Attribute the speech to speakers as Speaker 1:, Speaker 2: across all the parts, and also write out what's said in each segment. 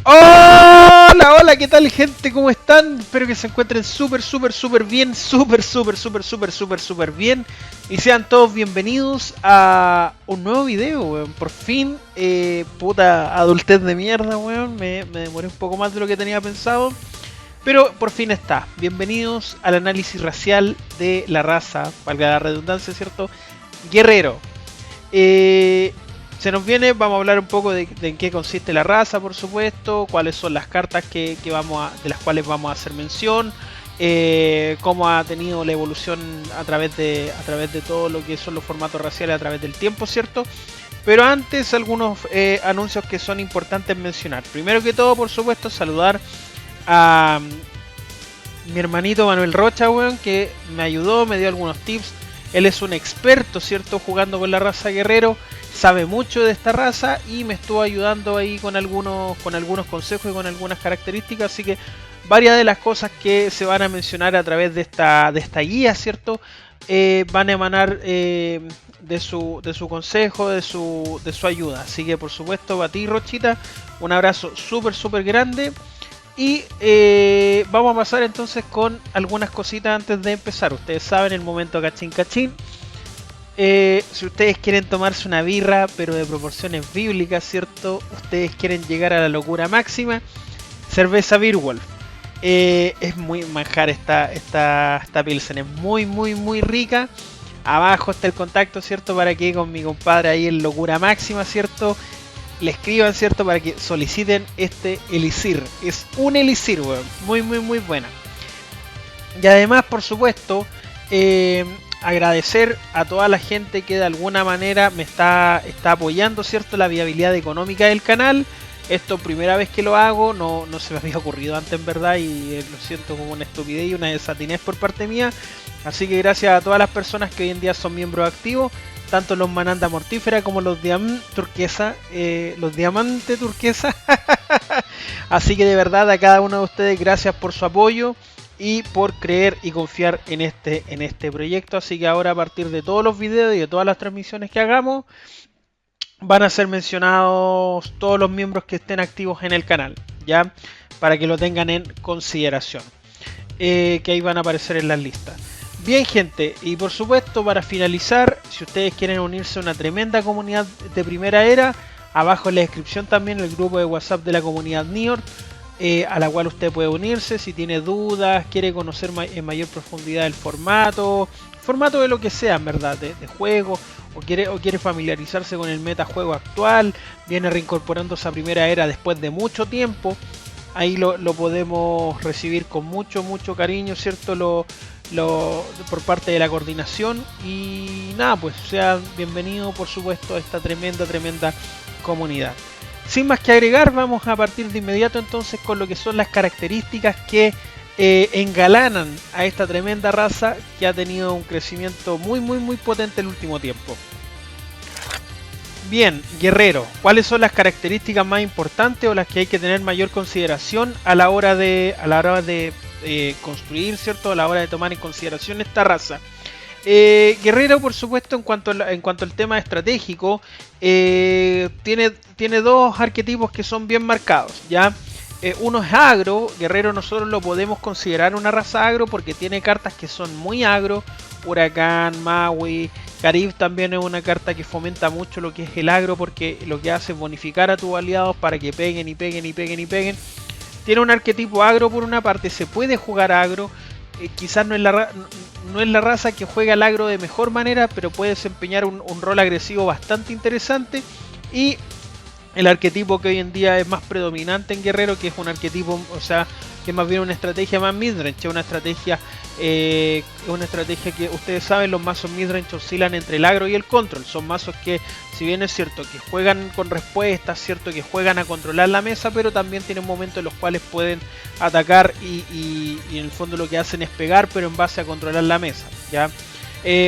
Speaker 1: Hola, hola, ¿qué tal gente? ¿Cómo están? Espero que se encuentren súper bien, súper bien. Y sean todos bienvenidos a un nuevo video, weón. Por fin, puta adultez de mierda, weón. Me demoré un poco más de lo que tenía pensado. Pero por fin está. Bienvenidos al análisis racial de la raza, valga la redundancia, ¿cierto? Guerrero. Eh, Se nos viene, vamos a hablar un poco de en qué consiste la raza, por supuesto, cuáles son las cartas de las cuales vamos a hacer mención, cómo ha tenido la evolución a través de todo lo que son los formatos raciales a través del tiempo, ¿cierto? Pero antes algunos anuncios que son importantes mencionar. Primero que todo, por supuesto, saludar a mi hermanito Manuel Rocha, weón, que me ayudó, me dio algunos tips. Él es un experto, ¿cierto? Jugando con la raza guerrero, sabe mucho de esta raza y me estuvo ayudando ahí con algunos consejos y con algunas características. Así que varias de las cosas que se van a mencionar a través de esta guía, ¿cierto? Van a emanar de su consejo, de su ayuda. Así que por supuesto, para ti, Rochita, un abrazo súper grande. Y vamos a pasar entonces con algunas cositas antes de empezar. Ustedes saben el momento cachín cachín. Si ustedes quieren tomarse una birra, pero de proporciones bíblicas, ¿cierto? Ustedes quieren llegar a la locura máxima. Cerveza Beer Wolf. Es muy manjar esta Pilsen. Es muy rica. Abajo está el contacto, ¿cierto? Para que con mi compadre ahí en locura máxima, ¿cierto? Le escriban, ¿cierto? Para que soliciten este elixir. Es un elixir, weón. Muy buena. Y además, por supuesto, agradecer a toda la gente que de alguna manera me está apoyando, ¿cierto? La viabilidad económica del canal. Esto primera vez que lo hago, no se me había ocurrido antes en verdad y lo siento como una estupidez y una desatinez por parte mía. Así que gracias a todas las personas que hoy en día son miembros activos, tanto los Mananda Mortífera como los Diamante Turquesa, Así que de verdad a cada uno de ustedes gracias por su apoyo y por creer y confiar en este proyecto. Así que ahora a partir de todos los videos y de todas las transmisiones que hagamos, van a ser mencionados todos los miembros que estén activos en el canal, ya, para que lo tengan en consideración, que ahí van a aparecer en las listas. Bien, gente, y por supuesto, para finalizar, si ustedes quieren unirse a una tremenda comunidad de primera era, abajo en la descripción también el grupo de WhatsApp de la comunidad Niort, a la cual usted puede unirse si tiene dudas, quiere conocer en mayor profundidad el formato de lo que sea, en verdad, de juego, o quiere familiarizarse con el metajuego actual, viene reincorporándose a primera era después de mucho tiempo. Ahí lo podemos recibir con mucho cariño, ¿cierto? Por parte de la coordinación. Y nada, pues sea bienvenido, por supuesto, a esta tremenda comunidad. Sin más que agregar, vamos a partir de inmediato entonces con lo que son las características que engalanan a esta tremenda raza que ha tenido un crecimiento muy potente el último tiempo. Bien, guerrero, ¿cuáles son las características más importantes o las que hay que tener mayor consideración a la hora de construir, ¿cierto? A la hora de tomar en consideración esta raza. Guerrero, por supuesto, en cuanto al tema estratégico, tiene dos arquetipos que son bien marcados, ¿ya? Uno es agro. Guerrero nosotros lo podemos considerar una raza agro porque tiene cartas que son muy agro. Huracán, Maui, Carib también es una carta que fomenta mucho lo que es el agro porque lo que hace es bonificar a tus aliados para que peguen. Tiene un arquetipo agro por una parte, se puede jugar agro. Quizás no es la raza que juega el agro de mejor manera, pero puede desempeñar un rol agresivo bastante interesante. Y el arquetipo que hoy en día es más predominante en Guerrero, que es un arquetipo, o sea, que es más bien una estrategia más midrange, una estrategia que ustedes saben, los mazos midrange oscilan entre el agro y el control. Son mazos que, si bien es cierto que juegan con respuestas, cierto que juegan a controlar la mesa, pero también tienen momentos en los cuales pueden atacar y en el fondo lo que hacen es pegar, pero en base a controlar la mesa, ¿ya?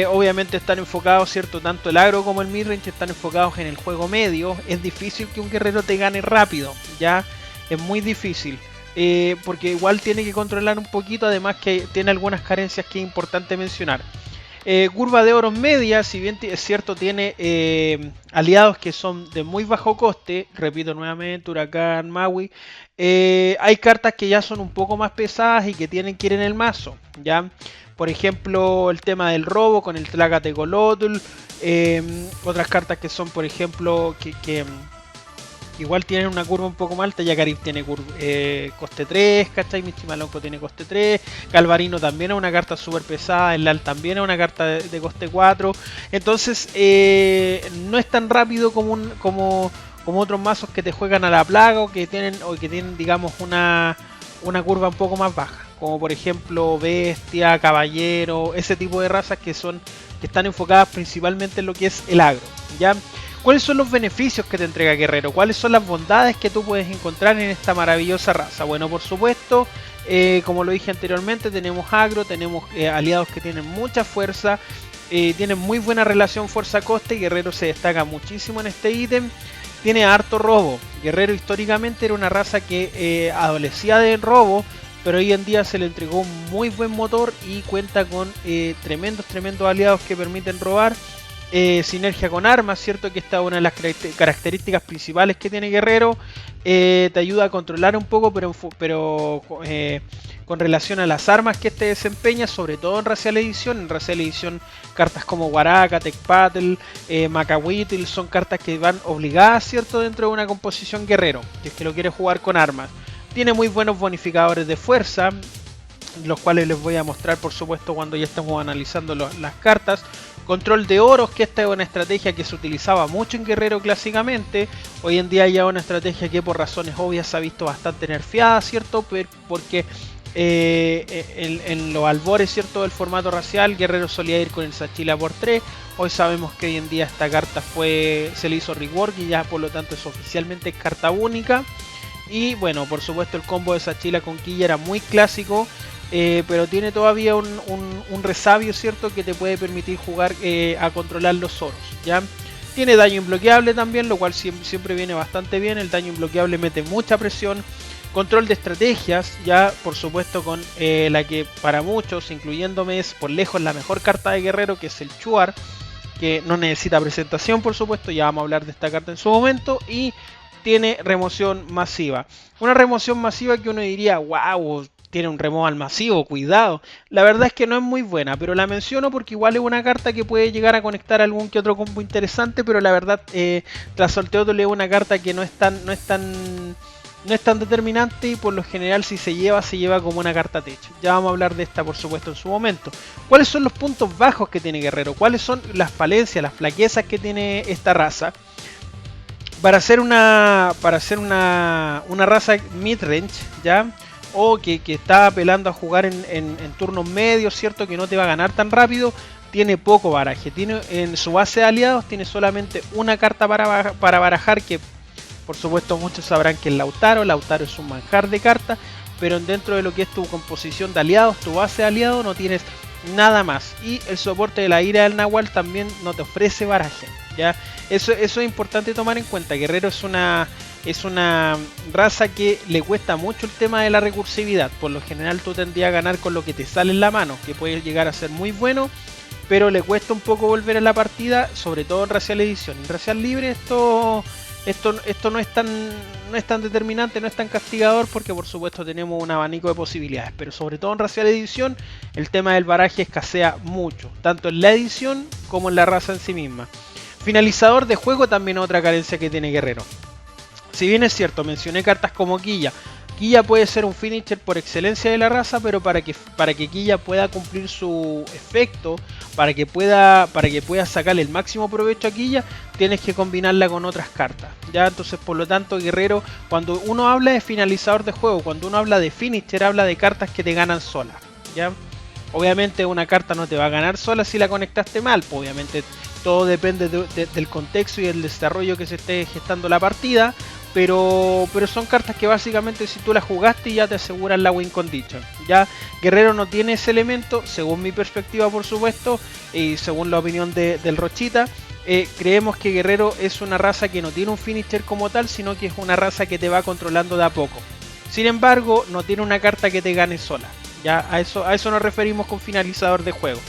Speaker 1: Obviamente están enfocados, ¿cierto? Tanto el agro como el midrange están enfocados en el juego medio. Es difícil que un guerrero te gane rápido, ¿ya? Es muy difícil. Porque igual tiene que controlar un poquito, además que tiene algunas carencias que es importante mencionar. Curva de oros media, si bien es cierto tiene aliados que son de muy bajo coste, repito nuevamente, Huracán, Maui, hay cartas que ya son un poco más pesadas y que tienen que ir en el mazo, ¿ya? Por ejemplo, el tema del robo con el Tlacatecolotul, otras cartas que son, por ejemplo, que igual tienen una curva un poco más alta. Yacarib tiene coste 3, ¿cachai? Michimalonco tiene coste 3. Calvarino también es una carta súper pesada. El Lal también es una carta de coste 4. Entonces, no es tan rápido como otros mazos que te juegan a la plaga o que tienen, digamos, una curva un poco más baja. Como por ejemplo Bestia, Caballero, ese tipo de razas que están enfocadas principalmente en lo que es el agro, ¿ya? ¿Cuáles son los beneficios que te entrega Guerrero? ¿Cuáles son las bondades que tú puedes encontrar en esta maravillosa raza? Bueno, por supuesto, como lo dije anteriormente, tenemos agro, tenemos aliados que tienen mucha fuerza, tienen muy buena relación fuerza-coste. Guerrero se destaca muchísimo en este ítem. Tiene harto robo. Guerrero históricamente era una raza que adolecía de robo, pero hoy en día se le entregó un muy buen motor y cuenta con tremendos aliados que permiten robar. Sinergia con armas, cierto que esta es una de las características principales que tiene Guerrero. Te ayuda a controlar un poco, pero con relación a las armas que este desempeña, sobre todo en Racial Edición. En Racial Edición, cartas como Waraka, Tecpatl, Macahuitl son cartas que van obligadas, cierto, dentro de una composición Guerrero, que es que lo quiere jugar con armas. Tiene muy buenos bonificadores de fuerza, los cuales les voy a mostrar por supuesto cuando ya estemos analizando las cartas. Control de oros, que esta es una estrategia que se utilizaba mucho en Guerrero clásicamente. Hoy en día ya es una estrategia que por razones obvias se ha visto bastante nerfeada, ¿cierto? Porque en los albores, ¿cierto?, del formato racial, Guerrero solía ir con el Sachila por 3. Hoy sabemos que hoy en día esta carta se le hizo rework y ya por lo tanto es oficialmente carta única. Y bueno, por supuesto el combo de Sachila con Quilla era muy clásico, pero tiene todavía un resabio, ¿cierto?, que te puede permitir jugar a controlar los oros, ¿ya? Tiene daño imbloqueable también, lo cual siempre viene bastante bien. El daño imbloqueable mete mucha presión. Control de estrategias, ya por supuesto con la que para muchos, incluyéndome, es por lejos la mejor carta de Guerrero, que es el Chuar, que no necesita presentación, por supuesto, ya vamos a hablar de esta carta en su momento. Y tiene remoción masiva. Una remoción masiva que uno diría, wow, tiene un removal masivo, cuidado. La verdad es que no es muy buena, pero la menciono porque igual es una carta que puede llegar a conectar algún que otro combo interesante, pero la verdad, tras sorteo es una carta que no es tan determinante, y por lo general si se lleva como una carta techo. Ya vamos a hablar de esta por supuesto en su momento. ¿Cuáles son los puntos bajos que tiene Guerrero? ¿Cuáles son las falencias, las flaquezas que tiene esta raza? Para hacer una raza midrange, ¿ya? O que está apelando a jugar en turnos medios, ¿cierto? Que no te va a ganar tan rápido. Tiene poco baraje. En su base de aliados tiene solamente una carta para barajar, que por supuesto muchos sabrán que es Lautaro. Lautaro es un manjar de cartas, pero dentro de lo que es tu composición de aliados, tu base de aliados, no tienes nada más. Y el soporte de la ira del Nahual también no te ofrece baraje, ¿ya? Eso es importante tomar en cuenta. Guerrero es una raza que le cuesta mucho el tema de la recursividad. Por lo general tú tendrías a ganar con lo que te sale en la mano, que puede llegar a ser muy bueno, pero le cuesta un poco volver a la partida, sobre todo en Racial Edición. En Racial Libre esto no es tan determinante, no es tan castigador, porque por supuesto tenemos un abanico de posibilidades, pero sobre todo en Racial Edición el tema del baraje escasea mucho, tanto en la edición como en la raza en sí misma. Finalizador de juego también es otra carencia que tiene Guerrero. Si bien es cierto, mencioné cartas como Quilla. Quilla puede ser un finisher por excelencia de la raza, pero para que Quilla pueda cumplir su efecto, para que pueda sacarle el máximo provecho a Quilla, tienes que combinarla con otras cartas, ¿ya? Entonces, por lo tanto, Guerrero, cuando uno habla de finalizador de juego, cuando uno habla de finisher, habla de cartas que te ganan solas, ¿ya? Obviamente una carta no te va a ganar sola si la conectaste mal, pues obviamente todo depende del contexto y del desarrollo que se esté gestando la partida, pero son cartas que básicamente si tú las jugaste ya te aseguran la win condition. Ya Guerrero no tiene ese elemento, según mi perspectiva por supuesto, y según la opinión del Rochita. Creemos que Guerrero es una raza que no tiene un finisher como tal, sino que es una raza que te va controlando de a poco. Sin embargo, no tiene una carta que te gane sola. Ya a eso nos referimos con finalizador de juego.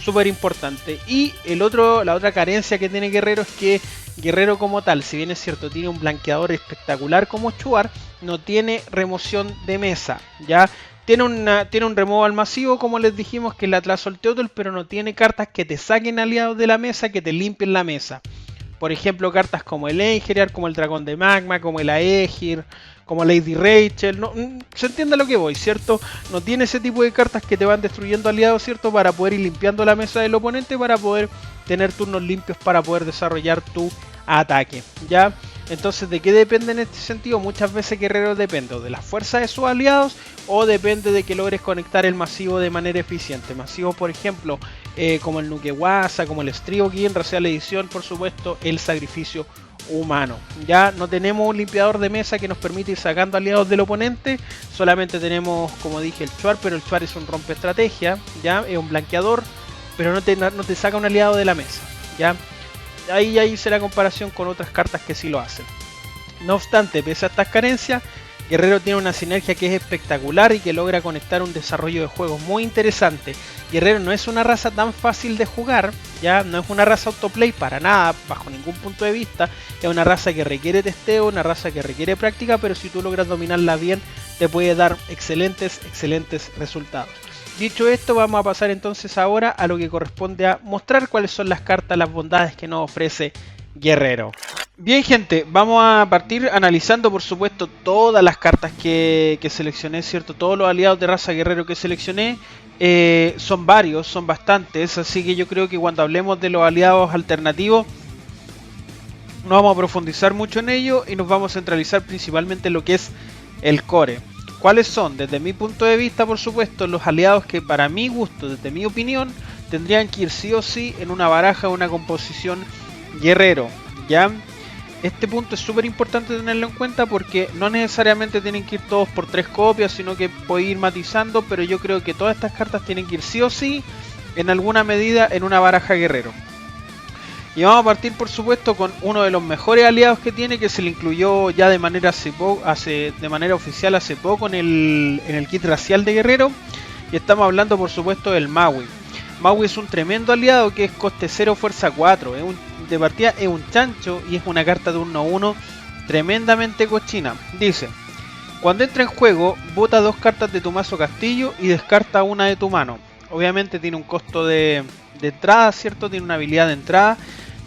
Speaker 1: súper importante. Y la otra carencia que tiene Guerrero es que Guerrero como tal, si bien es cierto tiene un blanqueador espectacular como Chuar, no tiene remoción de mesa, ya. Tiene un removal masivo, como les dijimos, que es la Atlas Teotl, pero no tiene cartas que te saquen aliados de la mesa, que te limpien la mesa. Por ejemplo, cartas como el Einherjar, como el Dragón de Magma, como el Aegir, como Lady Rachel. No, se entiende a lo que voy, ¿cierto? No tiene ese tipo de cartas que te van destruyendo aliados, ¿cierto? Para poder ir limpiando la mesa del oponente, para poder tener turnos limpios, para poder desarrollar tu ataque, ¿ya? Entonces, ¿de qué depende en este sentido? Muchas veces Guerrero depende o de la fuerza de sus aliados o depende de que logres conectar el masivo de manera eficiente. Masivos, por ejemplo, como el Nukewasa, como el Strivokin, Racial Edición, por supuesto, el Sacrificio Humano. Ya no tenemos un limpiador de mesa que nos permite ir sacando aliados del oponente, solamente tenemos, como dije, el Chuar, pero el Chuar es un rompe estrategia, ya es un blanqueador, pero no te saca un aliado de la mesa, ya. Ahí hice la comparación con otras cartas que sí lo hacen. No obstante, pese a estas carencias, Guerrero tiene una sinergia que es espectacular y que logra conectar un desarrollo de juegos muy interesante. Guerrero no es una raza tan fácil de jugar, ya no es una raza autoplay para nada, bajo ningún punto de vista. Es una raza que requiere testeo, una raza que requiere práctica, pero si tú logras dominarla bien, te puede dar excelentes resultados. Dicho esto, vamos a pasar entonces ahora a lo que corresponde a mostrar cuáles son las cartas, las bondades que nos ofrece Guerrero. Bien, gente, vamos a partir analizando, por supuesto, todas las cartas que seleccioné, ¿cierto? Todos los aliados de raza Guerrero que seleccioné. Son varios, son bastantes, así que yo creo que cuando hablemos de los aliados alternativos no vamos a profundizar mucho en ello y nos vamos a centralizar principalmente en lo que es el core. ¿Cuáles son? Desde mi punto de vista, por supuesto, los aliados que para mi gusto, desde mi opinión, tendrían que ir sí o sí en una baraja o una composición Guerrero, ¿ya? Este punto es súper importante tenerlo en cuenta porque no necesariamente tienen que ir todos por 3 copias, sino que puede ir matizando, pero yo creo que todas estas cartas tienen que ir sí o sí, en alguna medida, en una baraja Guerrero. Y vamos a partir, por supuesto, con uno de los mejores aliados que tiene, que se le incluyó ya de manera oficial hace poco en el kit racial de Guerrero. Y estamos hablando, por supuesto, del Maui. Maui es un tremendo aliado que es coste 0, fuerza 4. De partida es un chancho y es una carta de 1/1 tremendamente cochina. Dice: cuando entra en juego, bota 2 cartas de tu mazo castillo y descarta una de tu mano. Obviamente tiene un costo de entrada, ¿cierto? Tiene una habilidad de entrada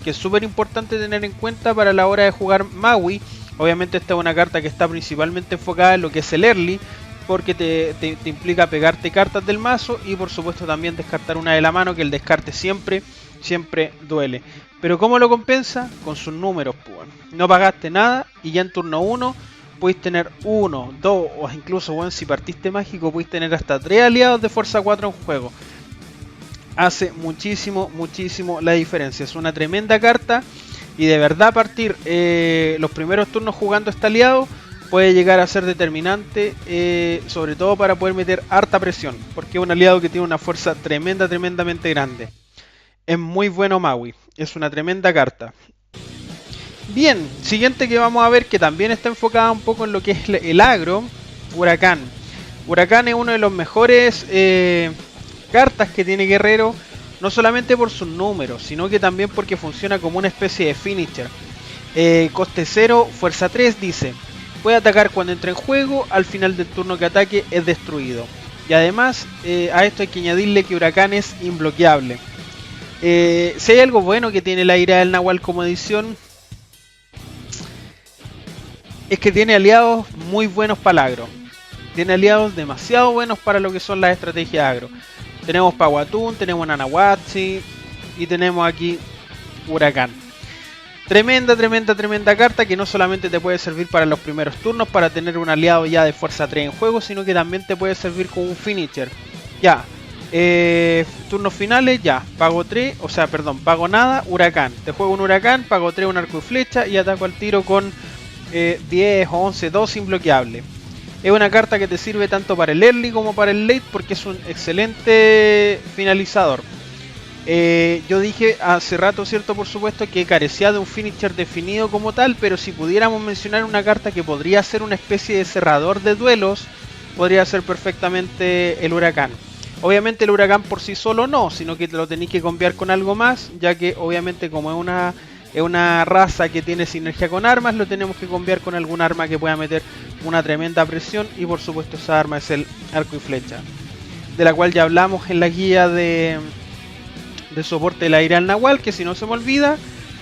Speaker 1: que es súper importante tener en cuenta para la hora de jugar Maui. Obviamente esta es una carta que está principalmente enfocada en lo que es el early, porque te implica pegarte cartas del mazo y por supuesto también descartar una de la mano, que el descarte siempre duele. Pero ¿cómo lo compensa? Con sus números, pues. No pagaste nada y ya en turno 1 podéis tener 1, 2 o incluso, bueno, si partiste mágico podéis tener hasta 3 aliados de fuerza 4 en juego. Hace muchísimo la diferencia. Es una tremenda carta y de verdad partir los primeros turnos jugando este aliado puede llegar a ser determinante, sobre todo para poder meter harta presión, porque es un aliado que tiene una fuerza tremendamente grande. Es muy bueno Maui, es una tremenda carta. Bien, siguiente que vamos a ver, que también está enfocada un poco en lo que es el agro, Huracán. Huracán es uno de los mejores cartas que tiene Guerrero, no solamente por sus números, sino que también porque funciona como una especie de finisher. Coste 0, fuerza 3, dice: puede atacar cuando entre en juego, al final del turno que ataque es destruido. Y además a esto hay que añadirle que Huracán es imbloqueable. Si hay algo bueno que tiene la ira del Nahual como edición, es que tiene aliados muy buenos para el agro. Tiene aliados demasiado buenos para lo que son las estrategias agro. Tenemos Paguatún, tenemos Nanahuatzi y tenemos aquí Huracán. Tremenda carta que no solamente te puede servir para los primeros turnos, para tener un aliado ya de fuerza 3 en juego, sino que también te puede servir como un finisher. Ya, turnos finales, ya, pago 3, o sea, perdón, pago nada, Huracán. Te juego un Huracán, pago 3, un arco y flecha y ataco al tiro con 10 o 11, 2 imbloqueable. Es una carta que te sirve tanto para el early como para el late porque es un excelente finalizador. Yo dije hace rato, cierto, por supuesto, que carecía de un finisher definido como tal, pero si pudiéramos mencionar una carta que podría ser una especie de cerrador de duelos, podría ser perfectamente el Huracán. Obviamente el huracán por sí solo no, sino que te lo tenéis que cambiar con algo más, ya que obviamente como es una raza que tiene sinergia con armas, lo tenemos que cambiar con algún arma que pueda meter una tremenda presión, y por supuesto esa arma es el arco y flecha, de la cual ya hablamos en la guía de soporte del aire al Nahual, que si no se me olvida,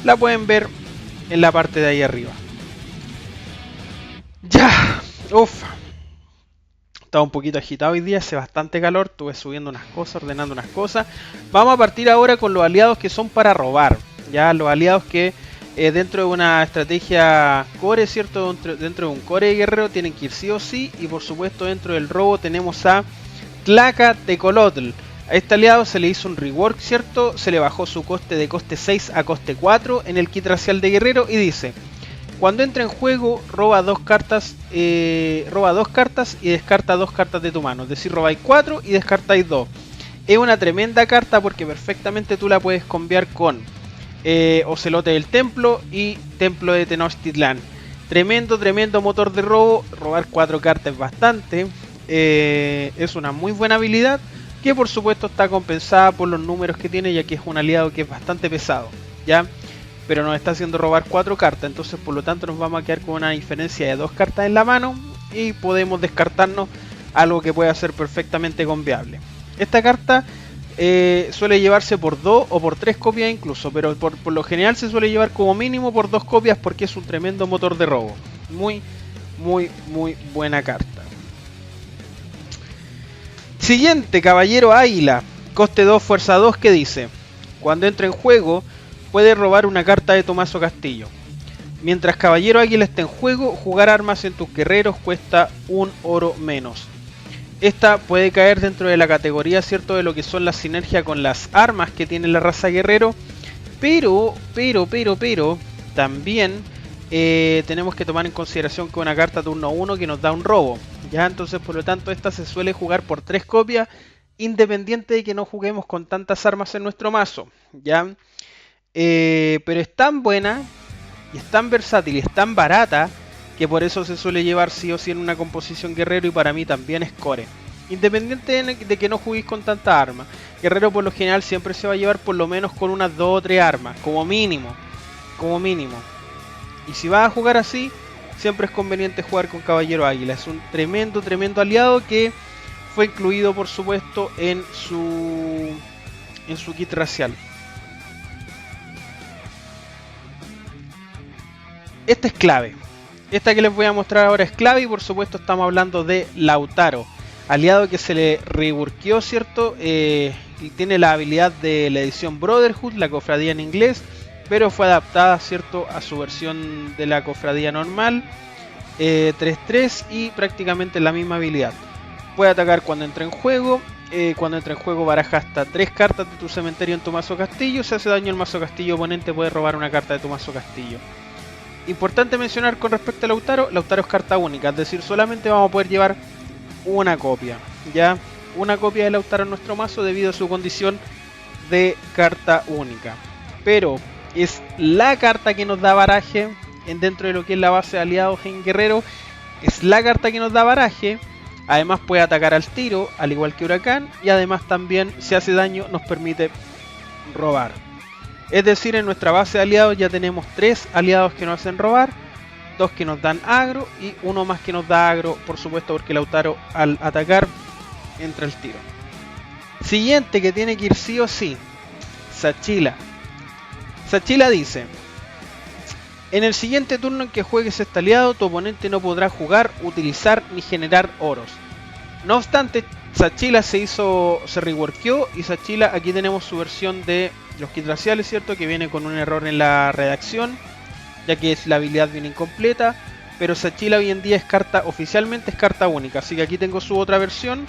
Speaker 1: la pueden ver en la parte de ahí arriba. Ya, uff. Estaba un poquito agitado hoy día, hace bastante calor, estuve subiendo unas cosas, ordenando unas cosas. Vamos a partir ahora con los aliados que son para robar. Ya, los aliados que dentro de una estrategia core, ¿cierto? Dentro de un core de guerrero tienen que ir sí o sí. Y por supuesto dentro del robo tenemos a Tlacatecolotl. A este aliado se le hizo un rework, ¿cierto? Se le bajó su coste de coste 6 a coste 4 en el kit racial de guerrero y dice: cuando entra en juego, roba dos cartas y descarta 2 cartas de tu mano. Es decir, robáis 4 y descartáis 2. Es una tremenda carta porque perfectamente tú la puedes combiar con Ocelote del Templo y Templo de Tenochtitlan. Tremendo motor de robo. Robar 4 cartas es bastante. Es una muy buena habilidad que por supuesto está compensada por los números que tiene, ya que es un aliado que es bastante pesado, ¿ya? Pero nos está haciendo robar 4 cartas, entonces por lo tanto nos vamos a quedar con una diferencia de 2 cartas en la mano y podemos descartarnos algo que pueda ser perfectamente conviable. Esta carta suele llevarse por 2 o por 3 copias incluso, pero por lo general se suele llevar como mínimo por 2 copias porque es un tremendo motor de robo. Muy buena carta. Siguiente, Caballero Águila, coste 2, fuerza 2, que dice: cuando entra en juego, puedes robar una carta de Tomaso Castillo. Mientras Caballero Águila esté en juego, jugar armas en tus guerreros cuesta 1 oro menos. Esta puede caer dentro de la categoría, ¿cierto?, de lo que son las sinergias con las armas que tiene la raza guerrero. Pero, también tenemos que tomar en consideración que una carta turno 1 que nos da un robo. Ya, entonces por lo tanto esta se suele jugar por 3 copias, independiente de que no juguemos con tantas armas en nuestro mazo. Ya. Pero es tan buena, y es tan versátil, y es tan barata, que por eso se suele llevar sí o sí en una composición guerrero, y para mí también es core. Independiente de que no juguéis con tantas armas. Guerrero por lo general siempre se va a llevar por lo menos con unas 2 o 3 armas, como mínimo. Y si vas a jugar así, siempre es conveniente jugar con Caballero Águila. Es un tremendo aliado que fue incluido por supuesto en su kit racial. Esta es clave. Esta que les voy a mostrar ahora es clave, y por supuesto estamos hablando de Lautaro, aliado que se le reworkeó, ¿cierto? Y tiene la habilidad de la edición Brotherhood, la cofradía en inglés, pero fue adaptada, ¿cierto?, a su versión de la cofradía normal, 3-3, y prácticamente la misma habilidad. Puede atacar cuando entra en juego. Cuando entra en juego, baraja hasta 3 cartas de tu cementerio en tu mazo castillo. Si hace daño al mazo castillo oponente, puede robar una carta de tu mazo castillo. Importante mencionar con respecto a Lautaro es carta única, es decir, solamente vamos a poder llevar una copia, ¿ya? Una copia de Lautaro en nuestro mazo debido a su condición de carta única. Pero es la carta que nos da baraje dentro de lo que es la base de aliados en guerrero. Es la carta que nos da baraje. Además puede atacar al tiro, al igual que Huracán, y además también, si hace daño, nos permite robar. Es decir, en nuestra base de aliados ya tenemos 3 aliados que nos hacen robar, 2 que nos dan agro y 1 más que nos da agro, por supuesto, porque Lautaro al atacar entra al tiro. Siguiente que tiene que ir sí o sí, Sachila. Sachila dice: en el siguiente turno en que juegues este aliado, tu oponente no podrá jugar, utilizar ni generar oros. No obstante, Sachila se reworkeó, y Sachila, aquí tenemos su versión de los kits raciales, ¿cierto?, que viene con un error en la redacción, ya que la habilidad viene incompleta, pero Sachila hoy en día oficialmente es carta única, así que aquí tengo su otra versión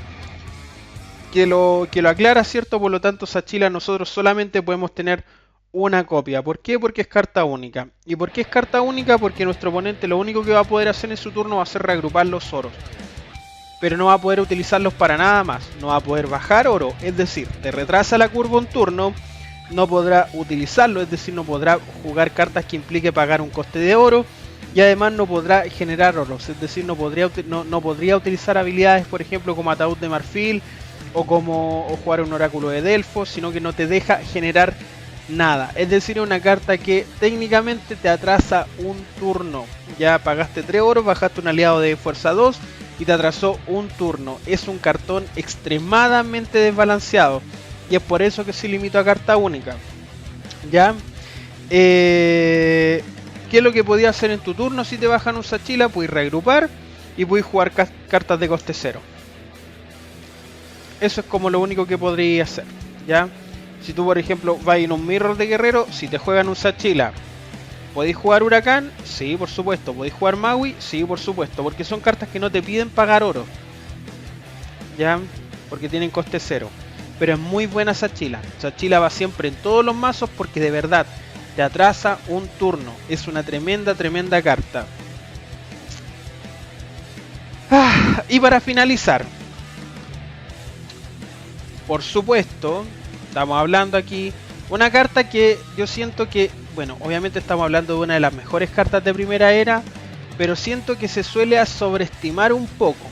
Speaker 1: que lo aclara, ¿cierto? Por lo tanto, Sachila nosotros solamente podemos tener una copia. ¿Por qué? Porque es carta única. ¿Y por qué es carta única? Porque nuestro oponente lo único que va a poder hacer en su turno va a ser reagrupar los oros, pero no va a poder utilizarlos para nada más. No va a poder bajar oro, es decir, te retrasa la curva un turno, no podrá utilizarlo, es decir, no podrá jugar cartas que implique pagar un coste de oro, y además no podrá generar oros, es decir, no podría utilizar habilidades, por ejemplo, como Ataúd de Marfil o jugar un oráculo de Delfos, sino que no te deja generar nada. Es decir, es una carta que técnicamente te atrasa un turno. Ya pagaste 3 oros, bajaste un aliado de fuerza 2 y te atrasó un turno. Es un cartón extremadamente desbalanceado y es por eso que se limitó a carta única. Ya. ¿Qué es lo que podías hacer en tu turno si te bajan un Sachila? Puedes reagrupar y puedes jugar cartas de coste 0. Eso es como lo único que podrías hacer, ¿ya? Si tú, por ejemplo, vas en un mirror de guerrero, si te juegan un Sachila, ¿podéis jugar Huracán? Sí, por supuesto. ¿Podéis jugar Maui? Sí, por supuesto. Porque son cartas que no te piden pagar oro, ¿ya? Porque tienen coste 0. Pero es muy buena Sachila. Sachila va siempre en todos los mazos porque de verdad te atrasa un turno. Es una tremenda, tremenda carta. Y para finalizar, por supuesto, estamos hablando aquí una carta que yo siento que, bueno, obviamente estamos hablando de una de las mejores cartas de primera era, pero siento que se suele sobreestimar un poco,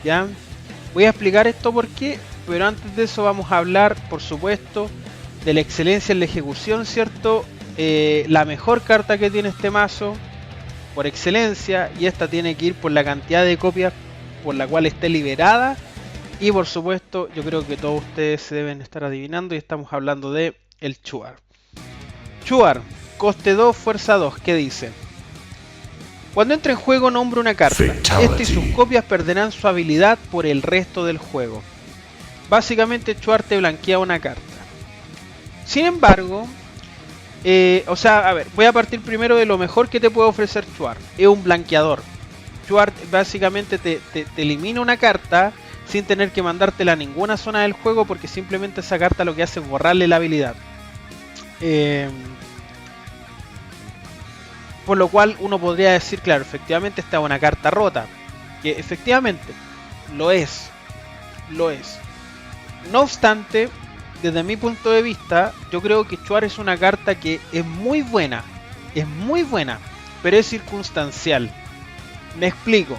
Speaker 1: ¿ya? Voy a explicar esto por qué, pero antes de eso vamos a hablar, por supuesto, de la excelencia en la ejecución, ¿cierto? La mejor carta que tiene este mazo, por excelencia, y esta tiene que ir por la cantidad de copias por la cual esté liberada. Y por supuesto, yo creo que todos ustedes se deben estar adivinando y estamos hablando de el Chuar. Chuar, coste 2, fuerza 2, ¿qué dice? Cuando entre en juego nombra una carta. Este y sus copias perderán su habilidad por el resto del juego. Básicamente Chuar te blanquea una carta. Sin embargo, a ver, voy a partir primero de lo mejor que te puede ofrecer Chuar. Es un blanqueador. Chuar básicamente te elimina una carta sin tener que mandártela a ninguna zona del juego, porque simplemente esa carta lo que hace es borrarle la habilidad. Por lo cual uno podría decir, claro, efectivamente esta es una carta rota. Que efectivamente lo es. Lo es. No obstante, desde mi punto de vista, yo creo que Chuar es una carta que es muy buena. Es muy buena, pero es circunstancial. Me explico.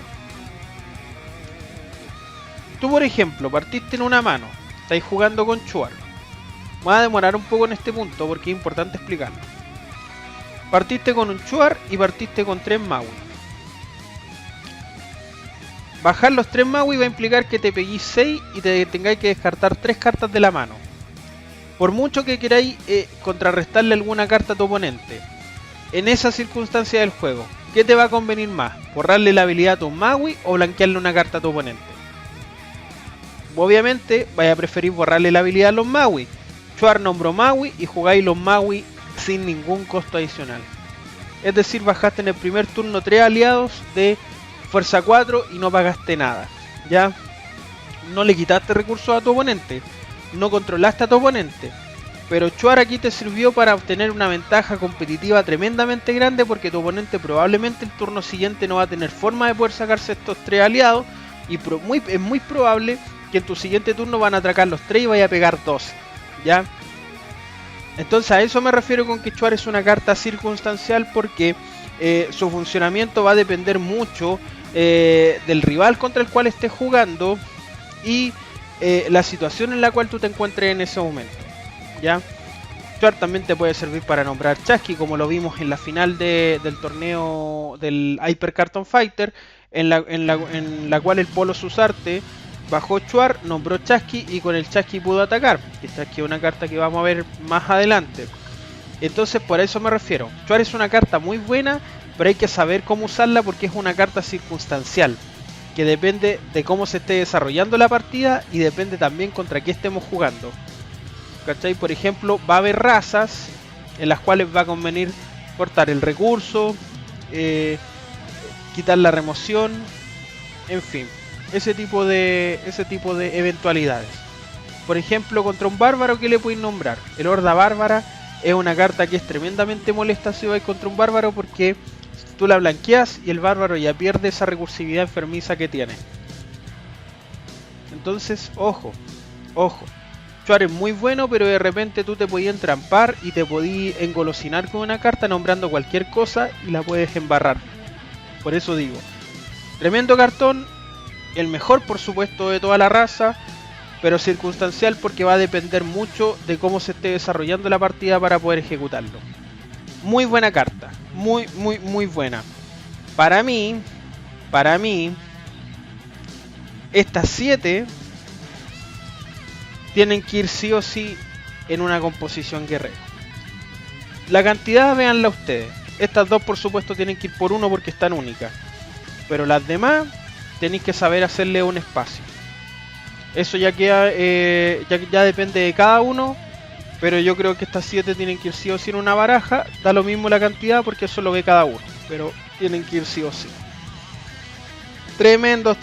Speaker 1: Tú, por ejemplo, partiste en una mano, estáis jugando con Chuar. Voy a demorar un poco en este punto porque es importante explicarlo. Partiste con un Chuar y partiste con 3 Maui. Bajar los 3 Maui va a implicar que te peguéis 6 y te tengáis que descartar 3 cartas de la mano. Por mucho que queráis contrarrestarle alguna carta a tu oponente, en esa circunstancia del juego, ¿qué te va a convenir más? ¿Borrarle la habilidad a tu Maui o blanquearle una carta a tu oponente? Obviamente vaya a preferir borrarle la habilidad a los Maui. Chuar nombró Maui y jugáis los Maui sin ningún costo adicional. Es decir, bajaste en el primer turno 3 aliados de fuerza 4 y no pagaste nada. Ya no le quitaste recursos a tu oponente, no controlaste a tu oponente. Pero Chuar aquí te sirvió para obtener una ventaja competitiva tremendamente grande, porque tu oponente probablemente el turno siguiente no va a tener forma de poder sacarse estos 3 aliados y es muy probable que en tu siguiente turno van a atracar los 3 y vaya a pegar 2, ¿ya? Entonces a eso me refiero con que Chuar es una carta circunstancial, porque su funcionamiento va a depender mucho del rival contra el cual estés jugando y la situación en la cual tú te encuentres en ese momento, ¿ya? Chuar también te puede servir para nombrar Chasqui, como lo vimos en la final del torneo del Hyper Carton Fighter, en la cual el Polo Susarte bajó Chuar, nombró Chasqui y con el Chasqui pudo atacar. Esta es una carta que vamos a ver más adelante. Entonces por eso me refiero. Chuar es una carta muy buena, pero hay que saber cómo usarla, porque es una carta circunstancial, que depende de cómo se esté desarrollando la partida y depende también contra qué estemos jugando. ¿Cachai? Por ejemplo, va a haber razas en las cuales va a convenir cortar el recurso, quitar la remoción, en fin. Ese tipo de eventualidades. Por ejemplo, contra un bárbaro, ¿qué le podéis nombrar? El Horda Bárbara es una carta que es tremendamente molesta si vais contra un bárbaro, porque tú la blanqueas y el bárbaro ya pierde esa recursividad enfermiza que tiene. Entonces, ojo, ojo. Chuar es muy bueno, pero de repente tú te podías entrampar y te podías engolosinar con una carta nombrando cualquier cosa y la puedes embarrar. Por eso digo, tremendo cartón. El mejor, por supuesto, de toda la raza. pero circunstancial porque va a depender mucho de cómo se esté desarrollando la partida para poder ejecutarlo. Muy buena carta, muy buena. Para mí, estas 7 tienen que ir sí o sí en una composición guerrero. La cantidad, véanla ustedes. Estas 2 por supuesto tienen que ir por 1 porque están únicas. Pero las demás tenéis que saber hacerle un espacio. Eso ya queda, ya depende de cada uno. Pero yo creo que estas 7 tienen que ir sí o sí en una baraja. Da lo mismo la cantidad porque eso lo ve cada uno. Pero tienen que ir sí o sí. Tremendos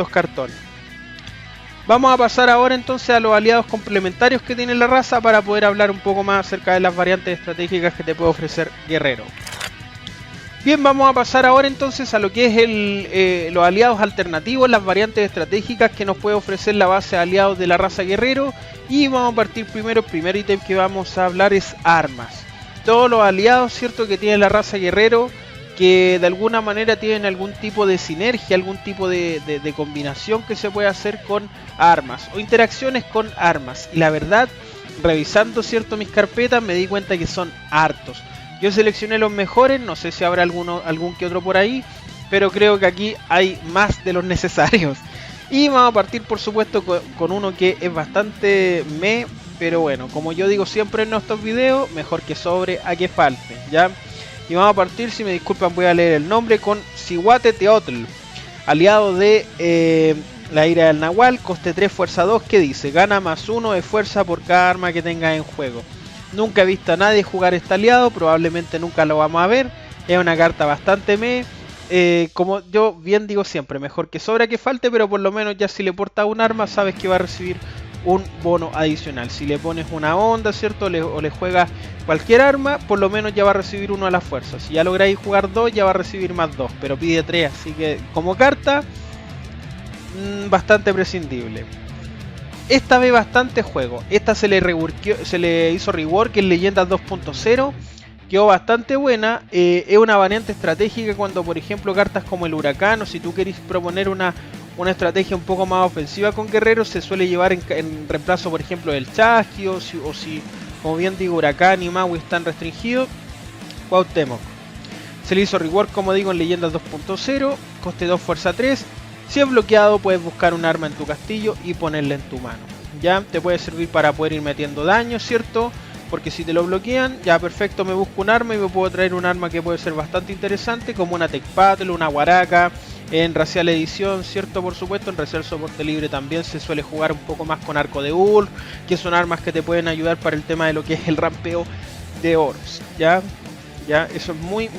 Speaker 1: cartones. Vamos a pasar ahora entonces a los aliados complementarios que tiene la raza para poder hablar un poco más acerca de las variantes estratégicas que te puede ofrecer Guerrero. Bien, vamos a pasar ahora entonces a lo que es los aliados alternativos, las variantes estratégicas que nos puede ofrecer la base de aliados de la raza Guerrero. Y vamos a partir primero, el primer ítem que vamos a hablar es armas. Todos los aliados, cierto, que tiene la raza Guerrero, que de alguna manera tienen algún tipo de sinergia, algún tipo de combinación que se puede hacer con armas o interacciones con armas. Y la verdad, revisando, cierto, mis carpetas me di cuenta que son hartos. Yo seleccioné los mejores, no sé si habrá algún que otro por ahí, pero creo que aquí hay más de los necesarios. Y vamos a partir por supuesto con uno que es bastante meh, pero bueno, como yo digo siempre en nuestros videos, mejor que sobre a que falte, ¿ya? Y vamos a partir, si me disculpan voy a leer el nombre, con Cihuateteotl, aliado de la ira del Nahual, coste 3, fuerza 2, que dice, gana +1 de fuerza por cada arma que tengas en juego. Nunca he visto a nadie jugar este aliado, probablemente nunca lo vamos a ver, es una carta bastante meh, como yo bien digo siempre, mejor que sobra que falte, pero por lo menos ya si le portas un arma sabes que va a recibir un bono adicional. Si le pones una onda, ¿cierto? O le juegas cualquier arma, por lo menos ya va a recibir 1 a la fuerza. Si ya lográis jugar 2, ya va a recibir +2, pero pide 3, así que como carta, bastante prescindible. Esta ve bastante juego, esta se le hizo rework en Leyendas 2.0, quedó bastante buena, es una variante estratégica cuando por ejemplo cartas como el huracán o si tú querés proponer una estrategia un poco más ofensiva con guerreros se suele llevar en reemplazo por ejemplo del Chasqui o si como bien digo huracán y Maui están restringidos, Cuauhtémoc. Se le hizo rework como digo en Leyendas 2.0, coste 2 fuerza 3. Si es bloqueado puedes buscar un arma en tu castillo y ponerla en tu mano. Ya te puede servir para poder ir metiendo daño, ¿cierto? Porque si te lo bloquean, ya perfecto, me busco un arma y me puedo traer un arma que puede ser bastante interesante, como una Tecpatl, una Huaraca, en Racial Edición, ¿cierto? Por supuesto, en Racial Soporte Libre también se suele jugar un poco más con Arco de Ur, que son armas que te pueden ayudar para el tema de lo que es el rampeo de oros, ¿ya? Eso es muy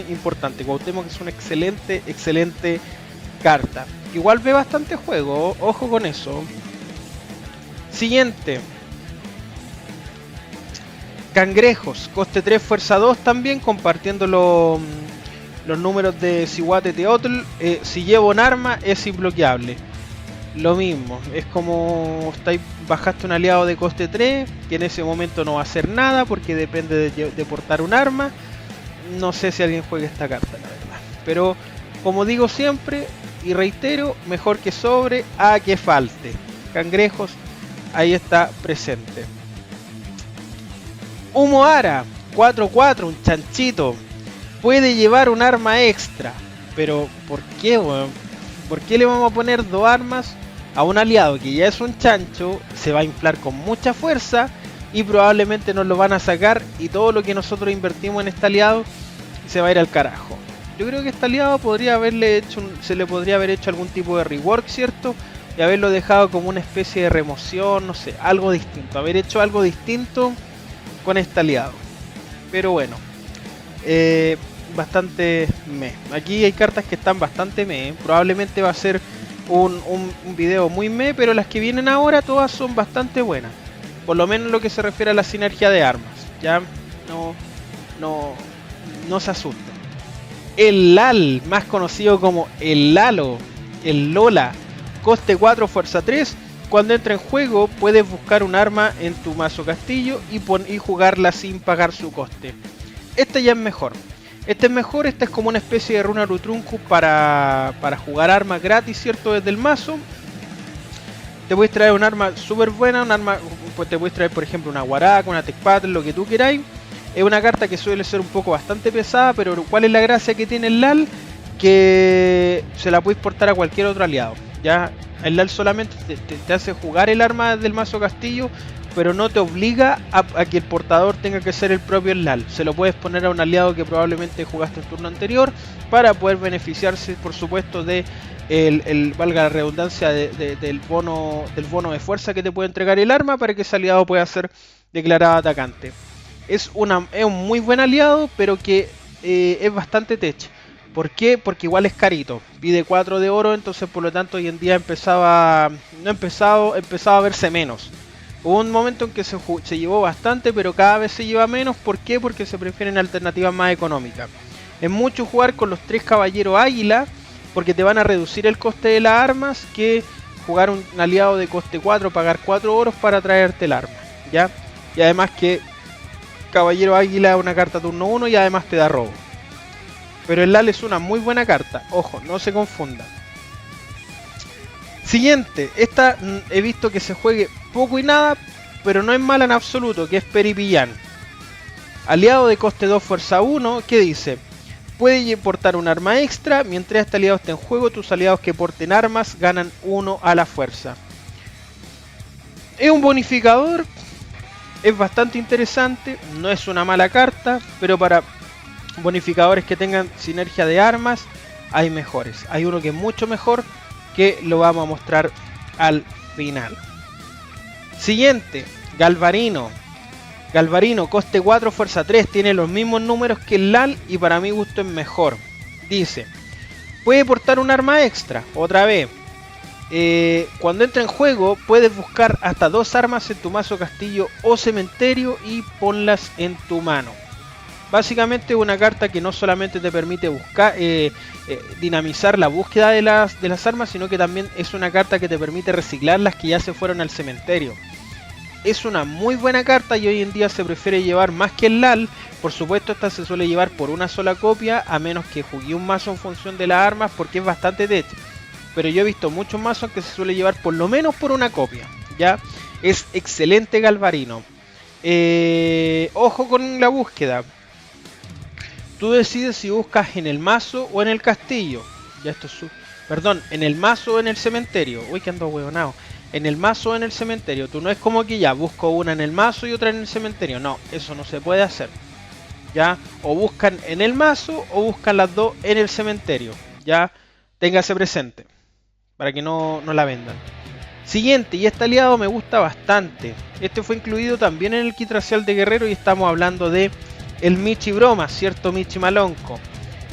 Speaker 1: importante. Cuauhtémoc es una excelente carta. Igual ve bastante juego, ojo con eso. Siguiente. Cangrejos, coste 3, fuerza 2 también, compartiendo los números de Cihuateteotl. Si llevo un arma es imbloqueable. Lo mismo, es como bajaste un aliado de coste 3, que en ese momento no va a hacer nada porque depende de portar un arma. No sé si alguien juegue esta carta, la verdad. Pero como digo siempre y reitero, mejor que sobre a que falte. Cangrejos, ahí está presente. Humoara, 4-4, un chanchito. Puede llevar un arma extra. Pero, ¿por qué, weón? ¿Por qué le vamos a poner 2 armas a un aliado que ya es un chancho? Se va a inflar con mucha fuerza y probablemente nos lo van a sacar. Y todo lo que nosotros invertimos en este aliado se va a ir al carajo. Yo creo que este aliado se le podría haber hecho algún tipo de rework, ¿cierto? Y haberlo dejado como una especie de remoción, no sé, algo distinto. Haber hecho algo distinto con este aliado. Pero bueno, bastante meh. Aquí hay cartas que están bastante meh. Probablemente va a ser un video muy meh, pero las que vienen ahora todas son bastante buenas. Por lo menos en lo que se refiere a la sinergia de armas. Ya no se asusten. El Lal, más conocido como el Lalo, el Lola, coste 4, fuerza 3. Cuando entra en juego puedes buscar un arma en tu mazo castillo y jugarla sin pagar su coste. Este ya es mejor. Este es como una especie de runa Rutruncu para jugar armas gratis, ¿cierto? Desde el mazo. te puedes traer un arma súper buena, un arma, pues te puedes traer por ejemplo una Waraka, una Tecpatl, lo que tú queráis. Es una carta que suele ser un poco bastante pesada, pero ¿cuál es la gracia que tiene el LAL? Que se la puedes portar a cualquier otro aliado. Ya el LAL solamente te hace jugar el arma del mazo castillo, pero no te obliga a que el portador tenga que ser el propio LAL. Se lo puedes poner a un aliado que probablemente jugaste el turno anterior para poder beneficiarse, por supuesto, de valga la redundancia, del bono de fuerza que te puede entregar el arma para que ese aliado pueda ser declarado atacante. Es un muy buen aliado, pero que es bastante tech. ¿Por qué? Porque igual es carito. Pide 4 de oro, entonces por lo tanto hoy en día empezaba a verse menos. Hubo un momento en que se llevó bastante, pero cada vez se lleva menos. ¿Por qué? Porque se prefieren alternativas más económicas. Es mucho jugar con los 3 caballeros águila, porque te van a reducir el coste de las armas, que jugar un aliado de coste 4, pagar 4 oros para traerte el arma, ¿ya? Y además que Caballero Águila es una carta turno 1 y además te da robo. Pero el LAL es una muy buena carta, ojo, no se confunda. Siguiente, esta he visto que se juegue poco y nada, pero no es mala en absoluto, que es Peripillán. Aliado de coste 2, fuerza 1, ¿qué dice? Puede portar un arma extra, mientras este aliado esté en juego, tus aliados que porten armas ganan 1 a la fuerza. Es un bonificador. Es bastante interesante, no es una mala carta, pero para bonificadores que tengan sinergia de armas hay mejores. Hay uno que es mucho mejor, que lo vamos a mostrar al final. Siguiente, Galvarino. Galvarino, coste 4, fuerza 3, tiene los mismos números que el LAL y para mi gusto es mejor. Dice, puede portar un arma extra, otra vez. Cuando entra en juego puedes buscar hasta 2 armas en tu mazo castillo o cementerio y ponlas en tu mano. Básicamente una carta que no solamente te permite buscar dinamizar la búsqueda de las armas, sino que también es una carta que te permite reciclar las que ya se fueron al cementerio. Es una muy buena carta y hoy en día se prefiere llevar más que el LAL. Por supuesto esta se suele llevar por una sola copia, a menos que jugué un mazo en función de las armas, porque es bastante tech. Pero yo he visto muchos mazos que se suele llevar por lo menos por una copia, ¿ya? Es excelente Galvarino. Ojo con la búsqueda. Tú decides si buscas en el mazo o en el castillo. Ya esto es perdón, en el mazo o en el cementerio. Uy, que ando huevonao. En el mazo o en el cementerio. Tú no es como que ya busco una en el mazo y otra en el cementerio. No, eso no se puede hacer. ¿Ya? O buscan en el mazo o buscan las dos en el cementerio. ¿Ya? Téngase presente, para que no la vendan. Siguiente, y este aliado me gusta bastante. Este fue incluido también en el kit racial de guerrero y estamos hablando de el Michi Broma, ¿cierto? Michi Malonco.